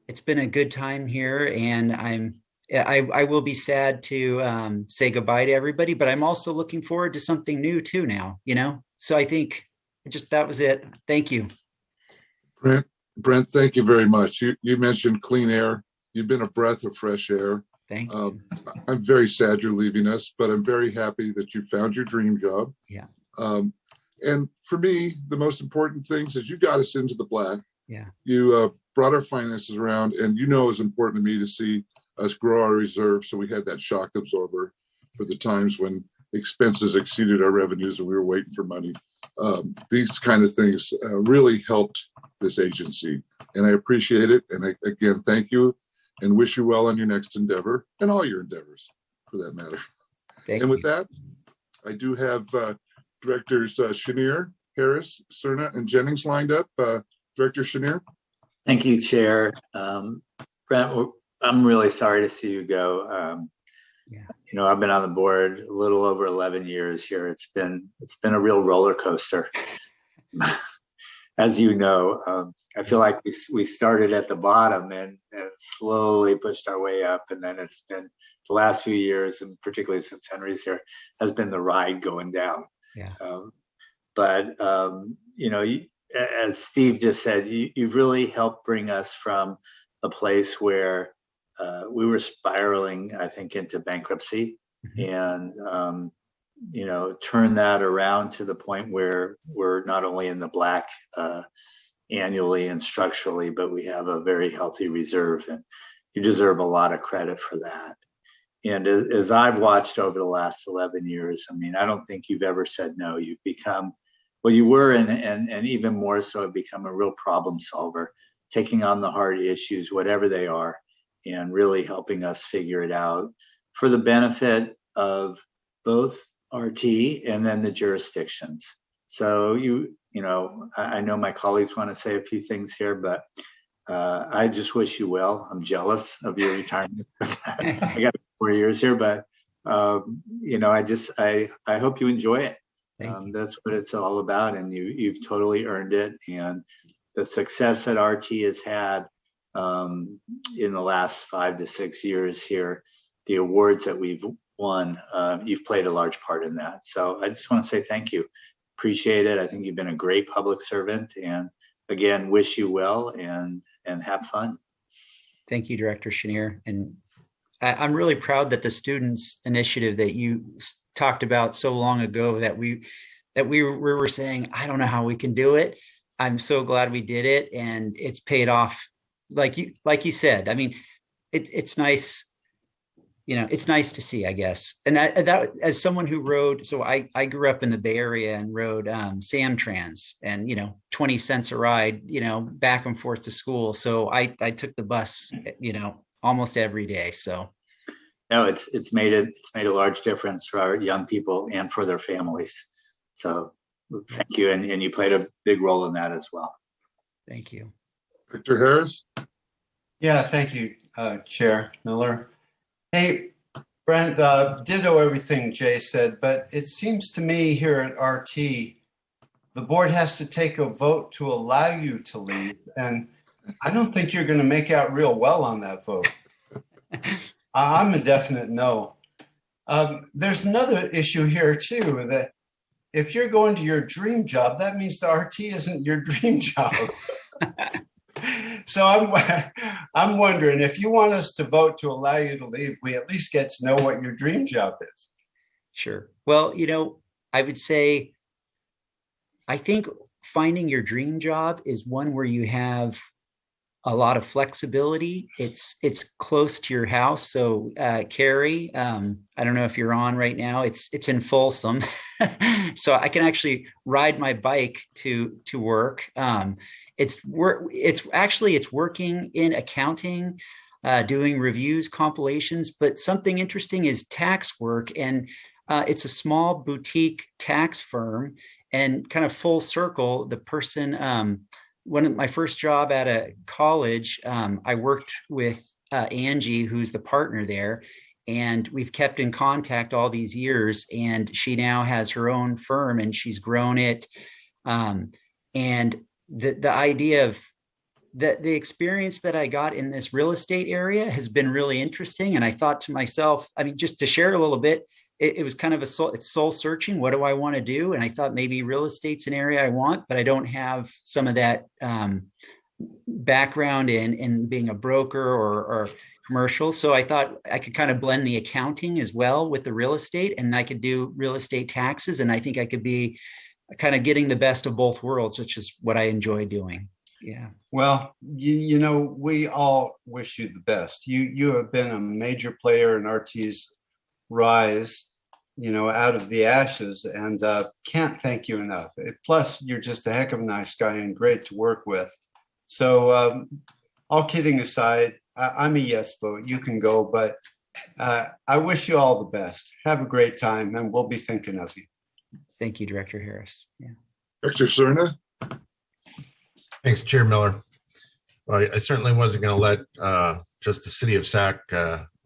a good time here, and I will be sad to say goodbye to everybody, but I'm also looking forward to something new too now, So I think that was it. Thank you. Brent, thank you very much. You mentioned clean air. You've been a breath of fresh air. Thank you. I'm very sad you're leaving us, but I'm very happy that you found your dream job. Yeah. And for me, the most important things is you got us into the black. Yeah. You brought our finances around, and you know it's important to me to see us grow our reserves. So we had that shock absorber for the times when expenses exceeded our revenues and we were waiting for money. These kind of things really helped this agency, and I appreciate it. And again, thank you, and wish you well on your next endeavor and all your endeavors, for that matter. Thank and with you. that, I do have Directors Chenier, Harris, Cerna, and Jennings lined up. Director Chenier. Thank you, Chair. Brent, I'm really sorry to see you go. You know, I've been on the board a little over 11 years here. It's been a real roller coaster. As you know, I feel like we started at the bottom and slowly pushed our way up. And then it's been the last few years, and particularly since Henry's here, has been the ride going down. Yeah. You know, as Steve just said, you've really helped bring us from a place where we were spiraling, I think, into bankruptcy, and you know, turn that around to the point where we're not only in the black annually and structurally, but we have a very healthy reserve, and you deserve a lot of credit for that. And as I've watched over the last 11 years, I mean, I don't think you've ever said no. You've become, well, you were, and even more so, have become a real problem solver, taking on the hard issues, whatever they are, and really helping us figure it out for the benefit of both RT and then the jurisdictions. So you know, I know my colleagues want to say a few things here, but I just wish you well. I'm jealous of your retirement. I got 4 years here, but you know, I hope you enjoy it. That's what it's all about, and you've totally earned it. And the success that RT has had in the last 5 to 6 years here, the awards that we've won, you've played a large part in that. So I just want to say thank you. Appreciate it. I think you've been a great public servant, and again, wish you well and have fun. Thank you, Director Chenier. And I'm really proud that the students initiative that you talked about so long ago, that we were saying, I don't know how we can do it. I'm so glad we did it, and it's paid off. Like you said, I mean, it's nice, you know, it's nice to see, I guess. And that as someone who rode, so I grew up in the Bay Area and rode Samtrans, and, you know, 20 cents a ride, you know, back and forth to school. So I took the bus, you know, almost every day. So no, it's made a large difference for our young people and for their families. So thank you. And you played a big role in that as well. Thank you. Victor Harris. Yeah, thank you, Chair Miller. Hey, Brent, ditto everything Jay said, but it seems to me here at RT, the board has to take a vote to allow you to leave. And I don't think you're going to make out real well on that vote. I'm a definite no. There's another issue here too, that if you're going to your dream job, that means the RT isn't your dream job. So I'm wondering, if you want us to vote to allow you to leave, we at least get to know what your dream job is. Sure. Well, you know, I would say, I think finding your dream job is one where you have a lot of flexibility. It's close to your house. So Carrie, I don't know if you're on right now. It's in Folsom. So I can actually ride my bike to work. It's working in accounting, doing reviews, compilations, but something interesting is tax work. And it's a small boutique tax firm, and kind of full circle, the person, one of my first job at a college, I worked with Angie, who's the partner there, and we've kept in contact all these years. And she now has her own firm, and she's grown it. And the idea of the experience that I got in this real estate area has been really interesting. And I thought to myself, I mean, just to share a little bit, it was kind of it's soul searching. What do I want to do? And I thought maybe real estate's an area I want, but I don't have some of that background in being a broker or commercial. So I thought I could kind of blend the accounting as well with the real estate, and I could do real estate taxes. And I think I could be kind of getting the best of both worlds, which is what I enjoy doing. Yeah. Well, you know, we all wish you the best. You have been a major player in RT's rise, you know, out of the ashes, and can't thank you enough. Plus, you're just a heck of a nice guy and great to work with. So all kidding aside, I'm a yes vote. You can go, but I wish you all the best. Have a great time, and we'll be thinking of you. Thank you, Director Harris. Yeah. Director Cerna? Thanks, Chair Miller. Well, I certainly wasn't going to let just the City of Sac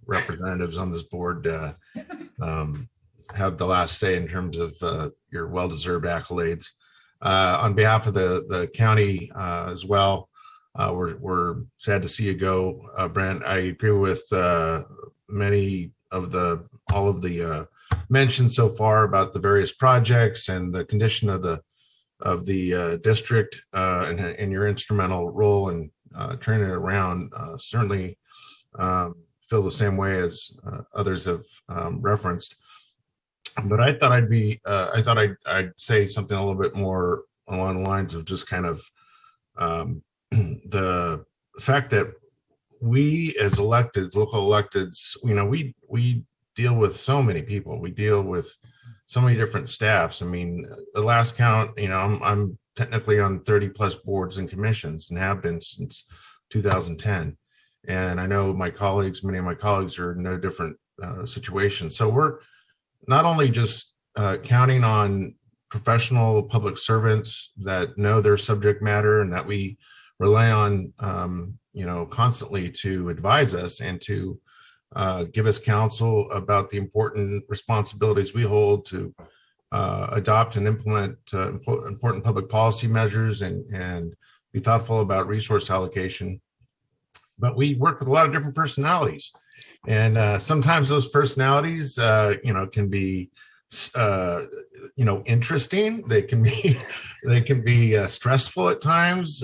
representatives on this board have the last say in terms of your well-deserved accolades. On behalf of the county as well, we're sad to see you go, Brent. I agree with many of all of the mentioned so far about the various projects and the condition of the district and your instrumental role in turning it around. Certainly feel the same way as others have referenced. But I thought I'd say something a little bit more along the lines of just kind of the fact that we as electeds, local electeds, you know, we deal with so many people. We deal with so many different staffs. I mean, the last count, you know, I'm technically on 30 plus boards and commissions and have been since 2010. And I know many of my colleagues are in no different situation. So we're not only just counting on professional public servants that know their subject matter and that we rely on, you know, constantly to advise us and to give us counsel about the important responsibilities we hold to adopt and implement important public policy measures and be thoughtful about resource allocation. But we work with a lot of different personalities, and sometimes those personalities, you know, can be, you know, interesting. They can be stressful at times.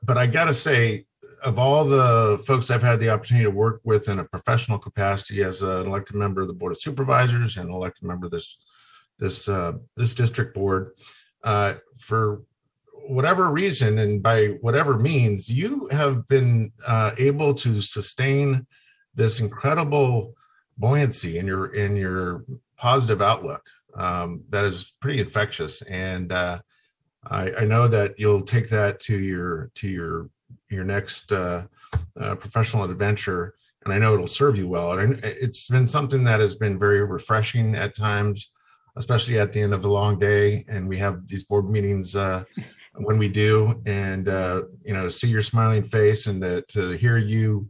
But I got to say, of all the folks I've had the opportunity to work with in a professional capacity as an elected member of the Board of Supervisors and an elected member of this district board, for whatever reason and by whatever means, you have been able to sustain this incredible buoyancy in your positive outlook that is pretty infectious. And I know that you'll take that to your next professional adventure, and I know it'll serve you well. And it's been something that has been very refreshing at times, especially at the end of a long day. And we have these board meetings when we do, and you know, see your smiling face and to hear you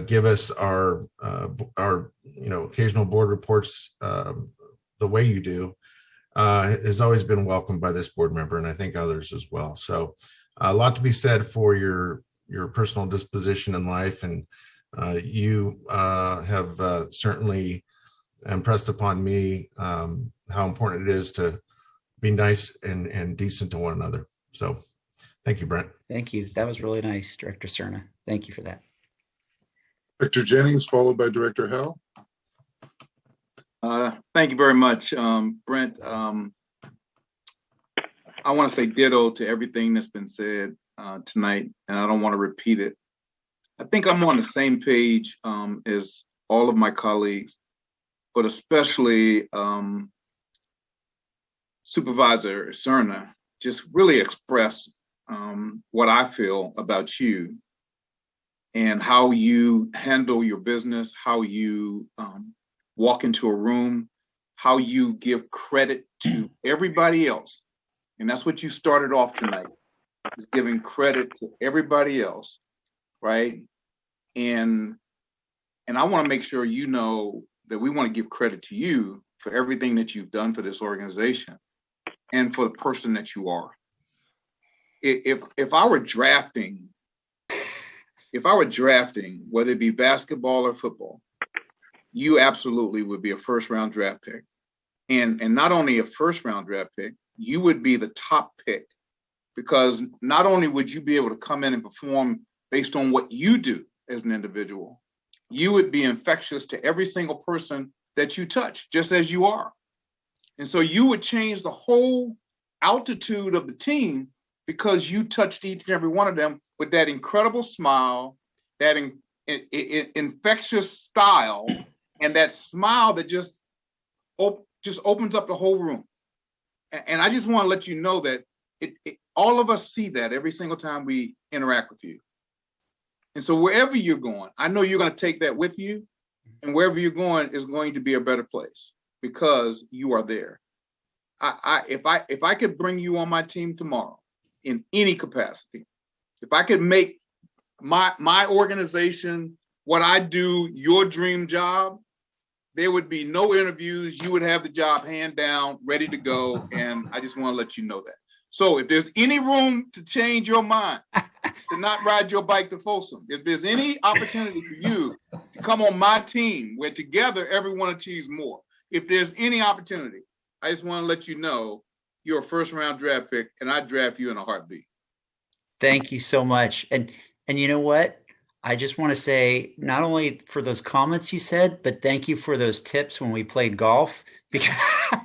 give us our you know, occasional board reports the way you do has always been welcomed by this board member, and I think others as well. So a lot to be said for your personal disposition in life, and you have certainly impressed upon me how important it is to be nice and decent to one another. So thank you, Brent. Thank you. That was really nice, Director Cerna. Thank you for that. Director Jennings, followed by Director Howell. Thank you very much, Brent. I want to say ditto to everything that's been said tonight, and I don't want to repeat it. I think I'm on the same page as all of my colleagues, but especially Supervisor Cerna just really expressed what I feel about you and how you handle your business, how you walk into a room, how you give credit to everybody else. And that's what you started off tonight, is giving credit to everybody else, right? And I want to make sure you know that we want to give credit to you for everything that you've done for this organization and for the person that you are. If I were drafting, whether it be basketball or football, you absolutely would be a first round draft pick. And not only a first round draft pick, you would be the top pick, because not only would you be able to come in and perform based on what you do as an individual, you would be infectious to every single person that you touch, just as you are. And so you would change the whole altitude of the team because you touched each and every one of them with that incredible smile, that infectious style, and that smile that just opens up the whole room. And I just want to let you know that all of us see that every single time we interact with you. And so wherever you're going, I know you're going to take that with you, and wherever you're going is going to be a better place because you are there. If I could bring you on my team tomorrow in any capacity, if I could make my organization, what I do, your dream job, there would be no interviews. You would have the job hand down, ready to go. And I just want to let you know that. So if there's any room to change your mind, to not ride your bike to Folsom, if there's any opportunity for you to come on my team where together everyone achieves more, if there's any opportunity, I just want to let you know you're a first round draft pick and I draft you in a heartbeat. Thank you so much. And you know what? I just want to say not only for those comments you said, but thank you for those tips when we played golf, because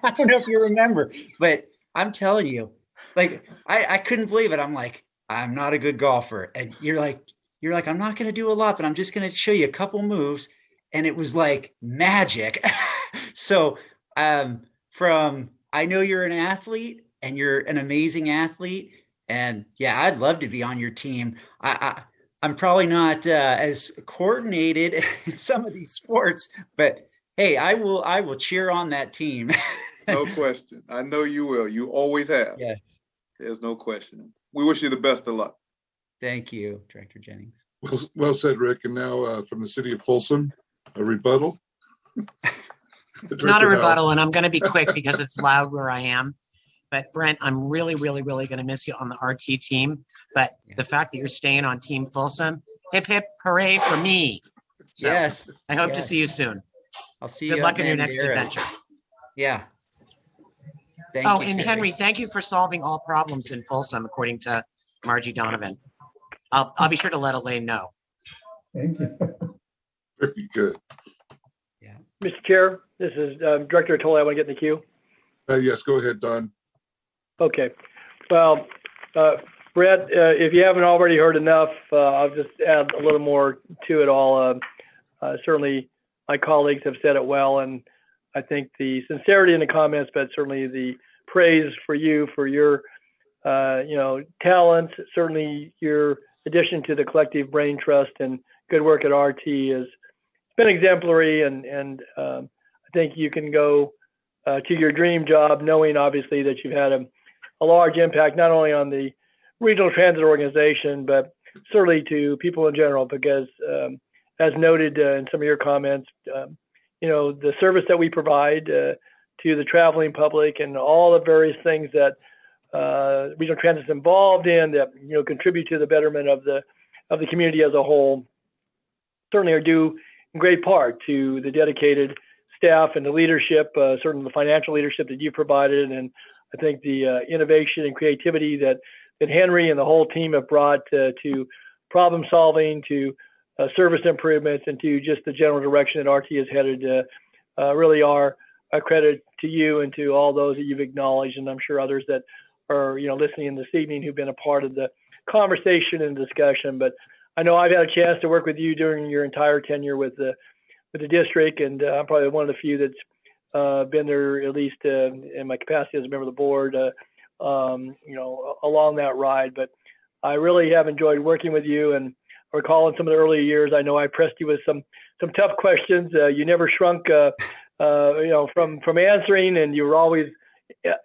I don't know if you remember, but I'm telling you, like, I couldn't believe it. I'm like, I'm not a good golfer. And you're like, I'm not going to do a lot, but I'm just going to show you a couple moves. And it was like magic. So I know you're an athlete and you're an amazing athlete. And yeah, I'd love to be on your team. I'm probably not as coordinated in some of these sports, but hey, I will cheer on that team. No question. I know you will. You always have. Yes. There's no question. We wish you the best of luck. Thank you, Director Jennings. Well said, Rick. And now from the city of Folsom, a rebuttal. It's not a rebuttal, and I'm going to be quick because it's loud where I am. But Brent, I'm really, really, really going to miss you on the RT team. But the fact that you're staying on Team Folsom, hip, hip, hooray for me. So yes. I hope to see you soon. I'll see you. Good luck in your Van next Buren. adventure. Yeah. Thank you, and Henry, thank you for solving all problems in Folsom, according to Margie Donovan. I'll be sure to let Elaine know. Thank you. Very good. Yeah. Mr. Chair, this is Director Tolle. I want to get in the queue. Yes, go ahead, Don. Okay. Well, Brett, if you haven't already heard enough, I'll just add a little more to it all. Certainly, my colleagues have said it well, and I think the sincerity in the comments, but certainly the praise for you for your, talent, certainly your addition to the collective brain trust and good work at RT has been exemplary, and I think you can go to your dream job knowing obviously that you've had a large impact not only on the regional transit organization, but certainly to people in general, because as noted in some of your comments, the service that we provide to the traveling public and all the various things that regional transit is involved in that contribute to the betterment of the community as a whole certainly are due in great part to the dedicated staff and the leadership, certainly the financial leadership that you provided, and I think the innovation and creativity that Henry and the whole team have brought to problem solving, to service improvements, and to just the general direction that RT is headed really are a credit to you and to all those that you've acknowledged, and I'm sure others that are listening in this evening who've been a part of the conversation and discussion. But I know I've had a chance to work with you during your entire tenure with the district, and I'm probably one of the few that's been there at least in my capacity as a member of the board, along that ride. But I really have enjoyed working with you, and I recall in some of the early years, I know I pressed you with some tough questions. You never shrunk, from answering, and you were always.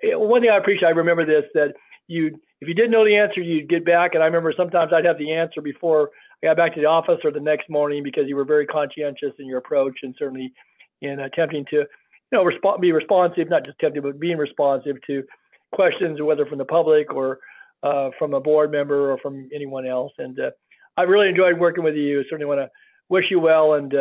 One thing I appreciate, I remember this, that if you didn't know the answer, you'd get back, and I remember sometimes I'd have the answer before I got back to the office or the next morning, because you were very conscientious in your approach, and certainly in attempting to, be responsive, not just attempting, but being responsive to questions, whether from the public or from a board member or from anyone else. And I really enjoyed working with you. Certainly want to wish you well, and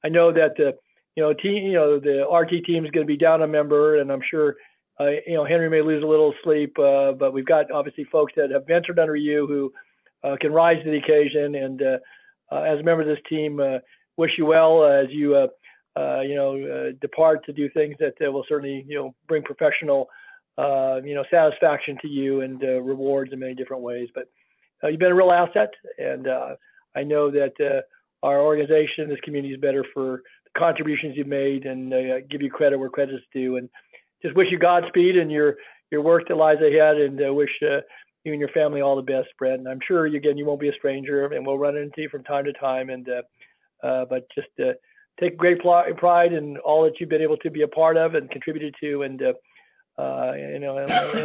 I know that the RT team is going to be down a member, and I'm sure, Henry may lose a little sleep, but we've got obviously folks that have ventured under you who can rise to the occasion. And as a member of this team, wish you well as you, depart to do things that will certainly, bring professional, satisfaction to you and rewards in many different ways. But you've been a real asset, and I know that our organization, this community is better for the contributions you've made, and give you credit where credit's due. And just wish you Godspeed in your work that lies ahead, and wish you and your family all the best, Brent. And I'm sure you won't be a stranger, and we'll run into you from time to time. And but just take great pride in all that you've been able to be a part of and contributed to, and and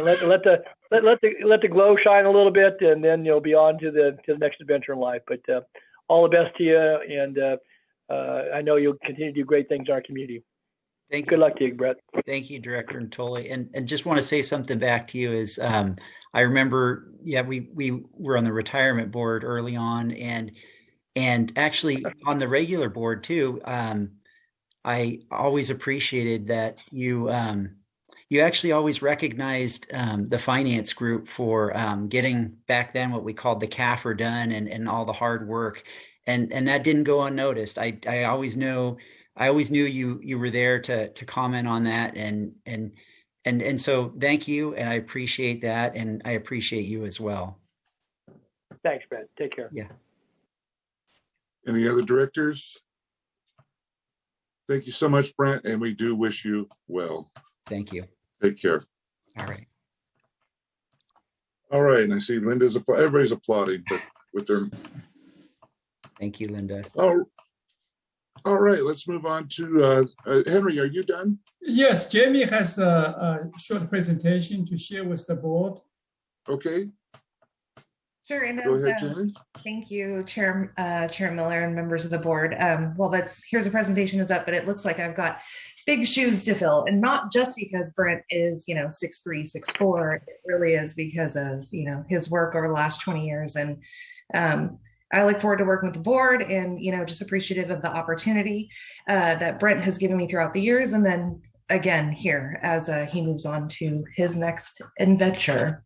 let the glow shine a little bit, and then you'll be on to the next adventure in life. But all the best to you, and I know you'll continue to do great things in our community. Thank you. Good luck to you, Brett. Thank you, Director Natoli. And just want to say something back to you is I remember, we were on the retirement board early on, and actually on the regular board too. I always appreciated that you actually always recognized the finance group for getting back then what we called the CAFR done, and all the hard work, and that didn't go unnoticed. I always knew you were there to comment on that, and so thank you, and I appreciate that, and I appreciate you as well. Thanks, Brett. Take care. Yeah. Any other directors? Thank you so much, Brent, and we do wish you well. Thank you. Take care. All right. All right, and I see Linda's everybody's applauding, but with their. Thank you, Linda. Oh, all right. Let's move on to Henry. Are you done? Yes, Jamie has a short presentation to share with the board. Okay. Sure, and Go ahead, Jamie. thank you, Chair Miller and members of the board. Here's a presentation is up, but it looks like I've got big shoes to fill, and not just because Brent is 6'3", 6'4". It really is because of his work over the last 20 years, and I look forward to working with the board, and just appreciative of the opportunity that Brent has given me throughout the years, and then again here as he moves on to his next adventure.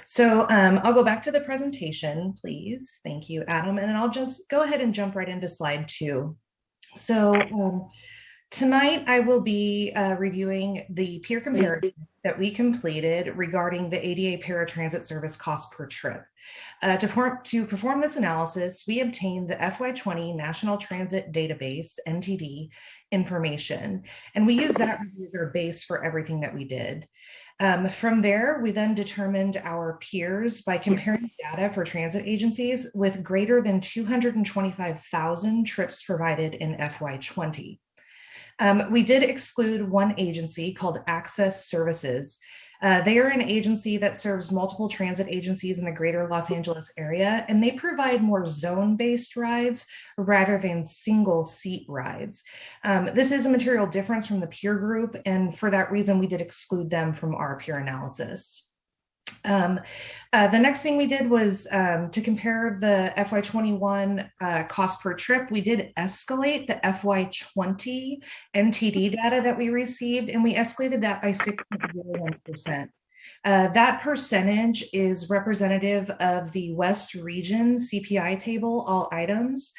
So I'll go back to the presentation, please. Thank you, Adam. And I'll just go ahead and jump right into slide 2. So tonight I will be reviewing the peer comparison that we completed regarding the ADA paratransit service cost per trip. To perform this analysis, we obtained the FY20 National Transit Database, NTD, information, and we used that as our base for everything that we did. From there, we then determined our peers by comparing data for transit agencies with greater than 225,000 trips provided in FY20. We did exclude one agency called Access Services. They are an agency that serves multiple transit agencies in the greater Los Angeles area, and they provide more zone-based rides rather than single-seat rides. This is a material difference from the peer group, and for that reason, we did exclude them from our peer analysis. The next thing we did was to compare the FY21 cost per trip. We did escalate the FY20 NTD data that we received, and we escalated that by 6.01%. That percentage is representative of the West Region CPI table, all items,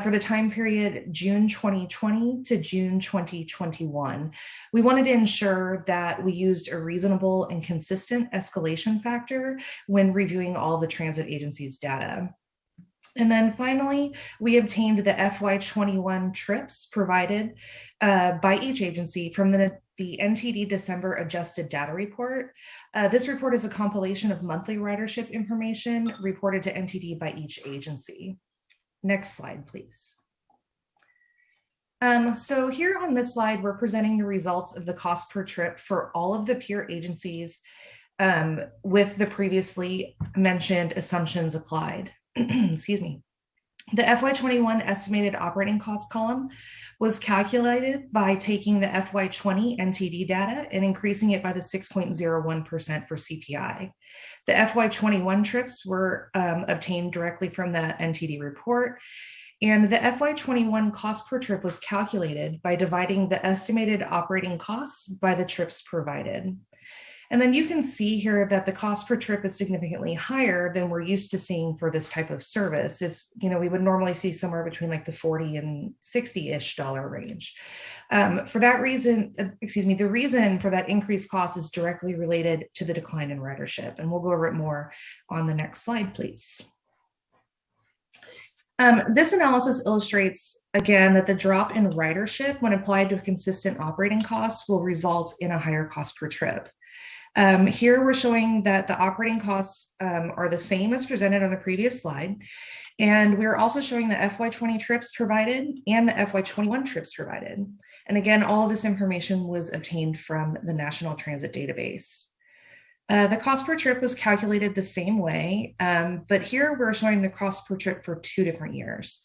for the time period June 2020 to June 2021. We wanted to ensure that we used a reasonable and consistent escalation factor when reviewing all the transit agencies' data. And then finally, we obtained the FY21 trips provided by each agency from the NTD December adjusted data report. This report is a compilation of monthly ridership information reported to NTD by each agency. Next slide, please. So here on this slide, we're presenting the results of the cost per trip for all of the peer agencies with the previously mentioned assumptions applied. Excuse me. The FY21 estimated operating cost column was calculated by taking the FY20 NTD data and increasing it by the 6.01% for CPI. The FY21 trips were obtained directly from the NTD report, And the FY21 cost per trip was calculated by dividing the estimated operating costs by the trips provided. And then you can see here that the cost per trip is significantly higher than we're used to seeing for this type of service. Is, we would normally see somewhere between like the 40 and 60-ish dollar range. For that reason, the reason for that increased cost is directly related to the decline in ridership. And we'll go over it more on the next slide, please. This analysis illustrates, again, that the drop in ridership when applied to a consistent operating cost will result in a higher cost per trip. Here we're showing that the operating costs are the same as presented on the previous slide. And we're also showing the FY20 trips provided and the FY21 trips provided. And again, all of this information was obtained from the National Transit Database. The cost per trip was calculated the same way, but here we're showing the cost per trip for 2 different years.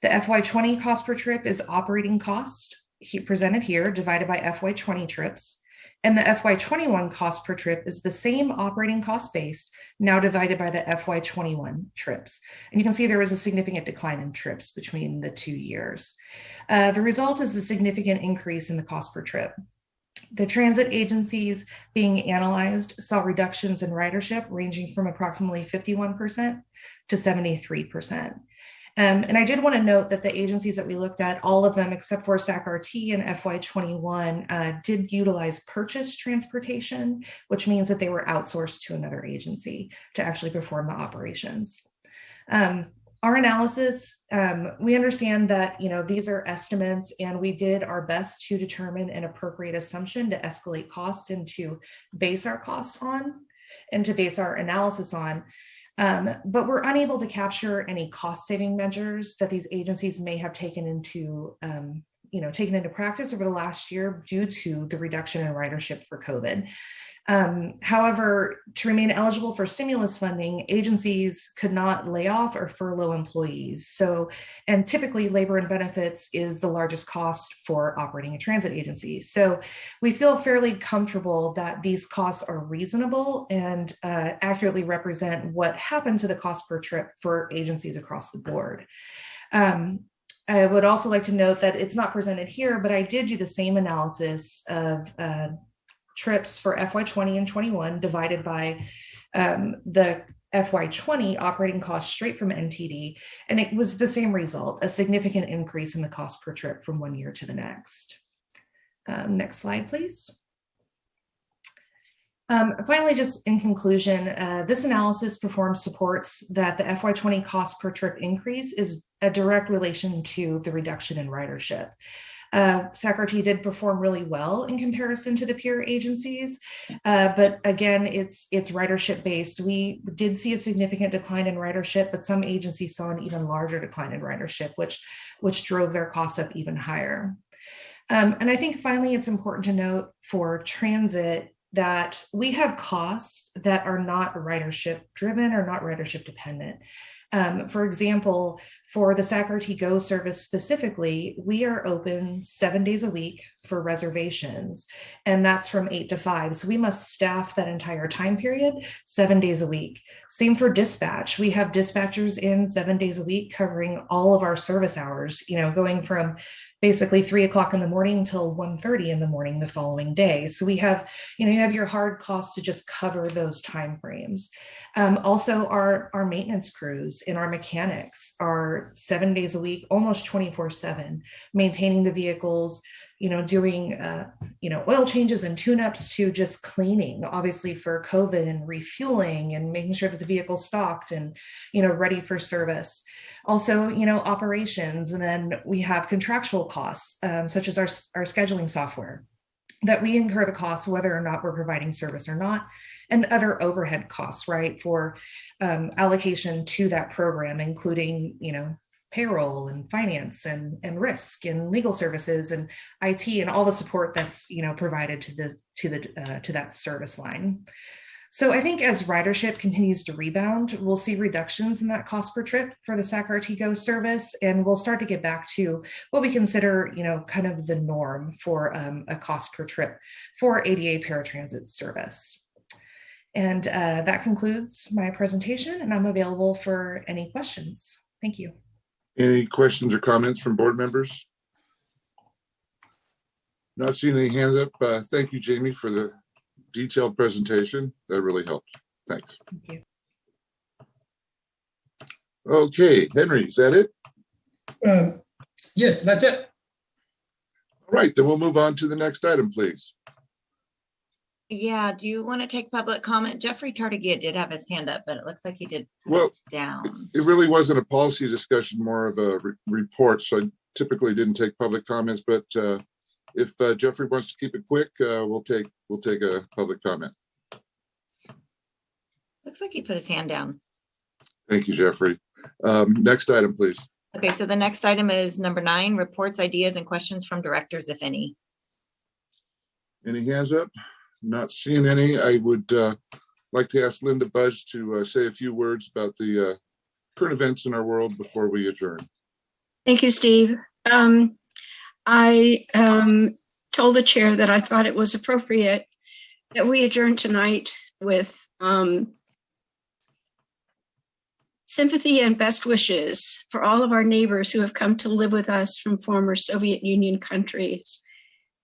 The FY20 cost per trip is operating cost, presented here, divided by FY20 trips. And the FY21 cost per trip is the same operating cost base, now divided by the FY21 trips. And you can see there was a significant decline in trips between the 2 years. The result is a significant increase in the cost per trip. The transit agencies being analyzed saw reductions in ridership ranging from approximately 51% to 73%. And I did want to note that the agencies that we looked at, all of them except for SAC-RT and FY21, did utilize purchased transportation, which means that they were outsourced to another agency to actually perform the operations. Our analysis, we understand that these are estimates, and we did our best to determine an appropriate assumption to escalate costs and to base our costs on and to base our analysis on. But we're unable to capture any cost-saving measures that these agencies may have taken into practice over the last year due to the reduction in ridership for COVID. However, to remain eligible for stimulus funding, agencies could not lay off or furlough employees. And typically labor and benefits is the largest cost for operating a transit agency. So we feel fairly comfortable that these costs are reasonable and accurately represent what happened to the cost per trip for agencies across the board. I would also like to note that it's not presented here, but I did do the same analysis of trips for FY20 and 21 divided by the FY20 operating costs straight from NTD. And it was the same result, a significant increase in the cost per trip from one year to the next. Next slide, please. Finally, just in conclusion, this analysis supports that the FY20 cost per trip increase is a direct relation to the reduction in ridership. SAC-RT did perform really well in comparison to the peer agencies, but again, it's ridership based. We did see a significant decline in ridership, but some agencies saw an even larger decline in ridership, which drove their costs up even higher. And I think finally, it's important to note for transit that we have costs that are not ridership driven or not ridership dependent. For example, for the SAC-RT Go service specifically, we are open 7 days a week for reservations, and that's from 8 to 5. So we must staff that entire time period 7 days a week. Same for dispatch. We have dispatchers in 7 days a week covering all of our service hours, going from basically 3 o'clock in the morning till 1:30 in the morning the following day. So we have, you have your hard costs to just cover those time frames. Also, our maintenance crews and our mechanics are 7 days a week, almost 24/7, maintaining the vehicles, doing, oil changes and tune-ups to just cleaning, obviously for COVID and refueling and making sure that the vehicle's stocked and, ready for service. Also, operations. And then we have contractual costs, such as our scheduling software, that we incur the costs whether or not we're providing service or not, and other overhead costs, right, for allocation to that program, including, payroll and finance and risk and legal services and IT and all the support that's, provided to that service line. So I think as ridership continues to rebound, we'll see reductions in that cost per trip for the SAC-RT Go service, and we'll start to get back to what we consider, kind of the norm for a cost per trip for ADA paratransit service. And that concludes my presentation, and I'm available for any questions. Thank you. Any questions or comments from board members? Not seeing any hands up. Thank you, Jamie, for the detailed presentation. That really helped. Thanks. Thank you. Okay, Henry, is that it? Yes, that's it. All right, then we'll move on to the next item, please. Yeah, do you want to take public comment? Jeffrey Tardigia did have his hand up, but it looks like he did put Well, it down. it really wasn't a policy discussion, more of a report. So I typically didn't take public comments, but if Jeffrey wants to keep it quick, we'll take a public comment. Looks like he put his hand down. Thank you, Jeffrey. Next item, please. Okay, so the next item is number 9, reports, ideas, and questions from directors, if any. Any hands up? Not seeing any. I would like to ask Linda Budge to say a few words about the current events in our world before we adjourn. Thank you, Steve. I told the chair that I thought it was appropriate that we adjourn tonight with sympathy and best wishes for all of our neighbors who have come to live with us from former Soviet Union countries,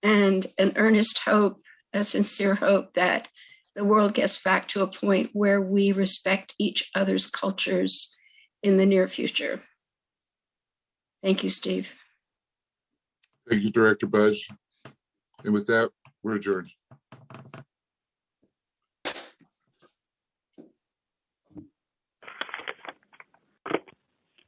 and an earnest hope, a sincere hope that the world gets back to a point where we respect each other's cultures in the near future. Thank you, Steve. Thank you, Director Budge. And with that, we're adjourned.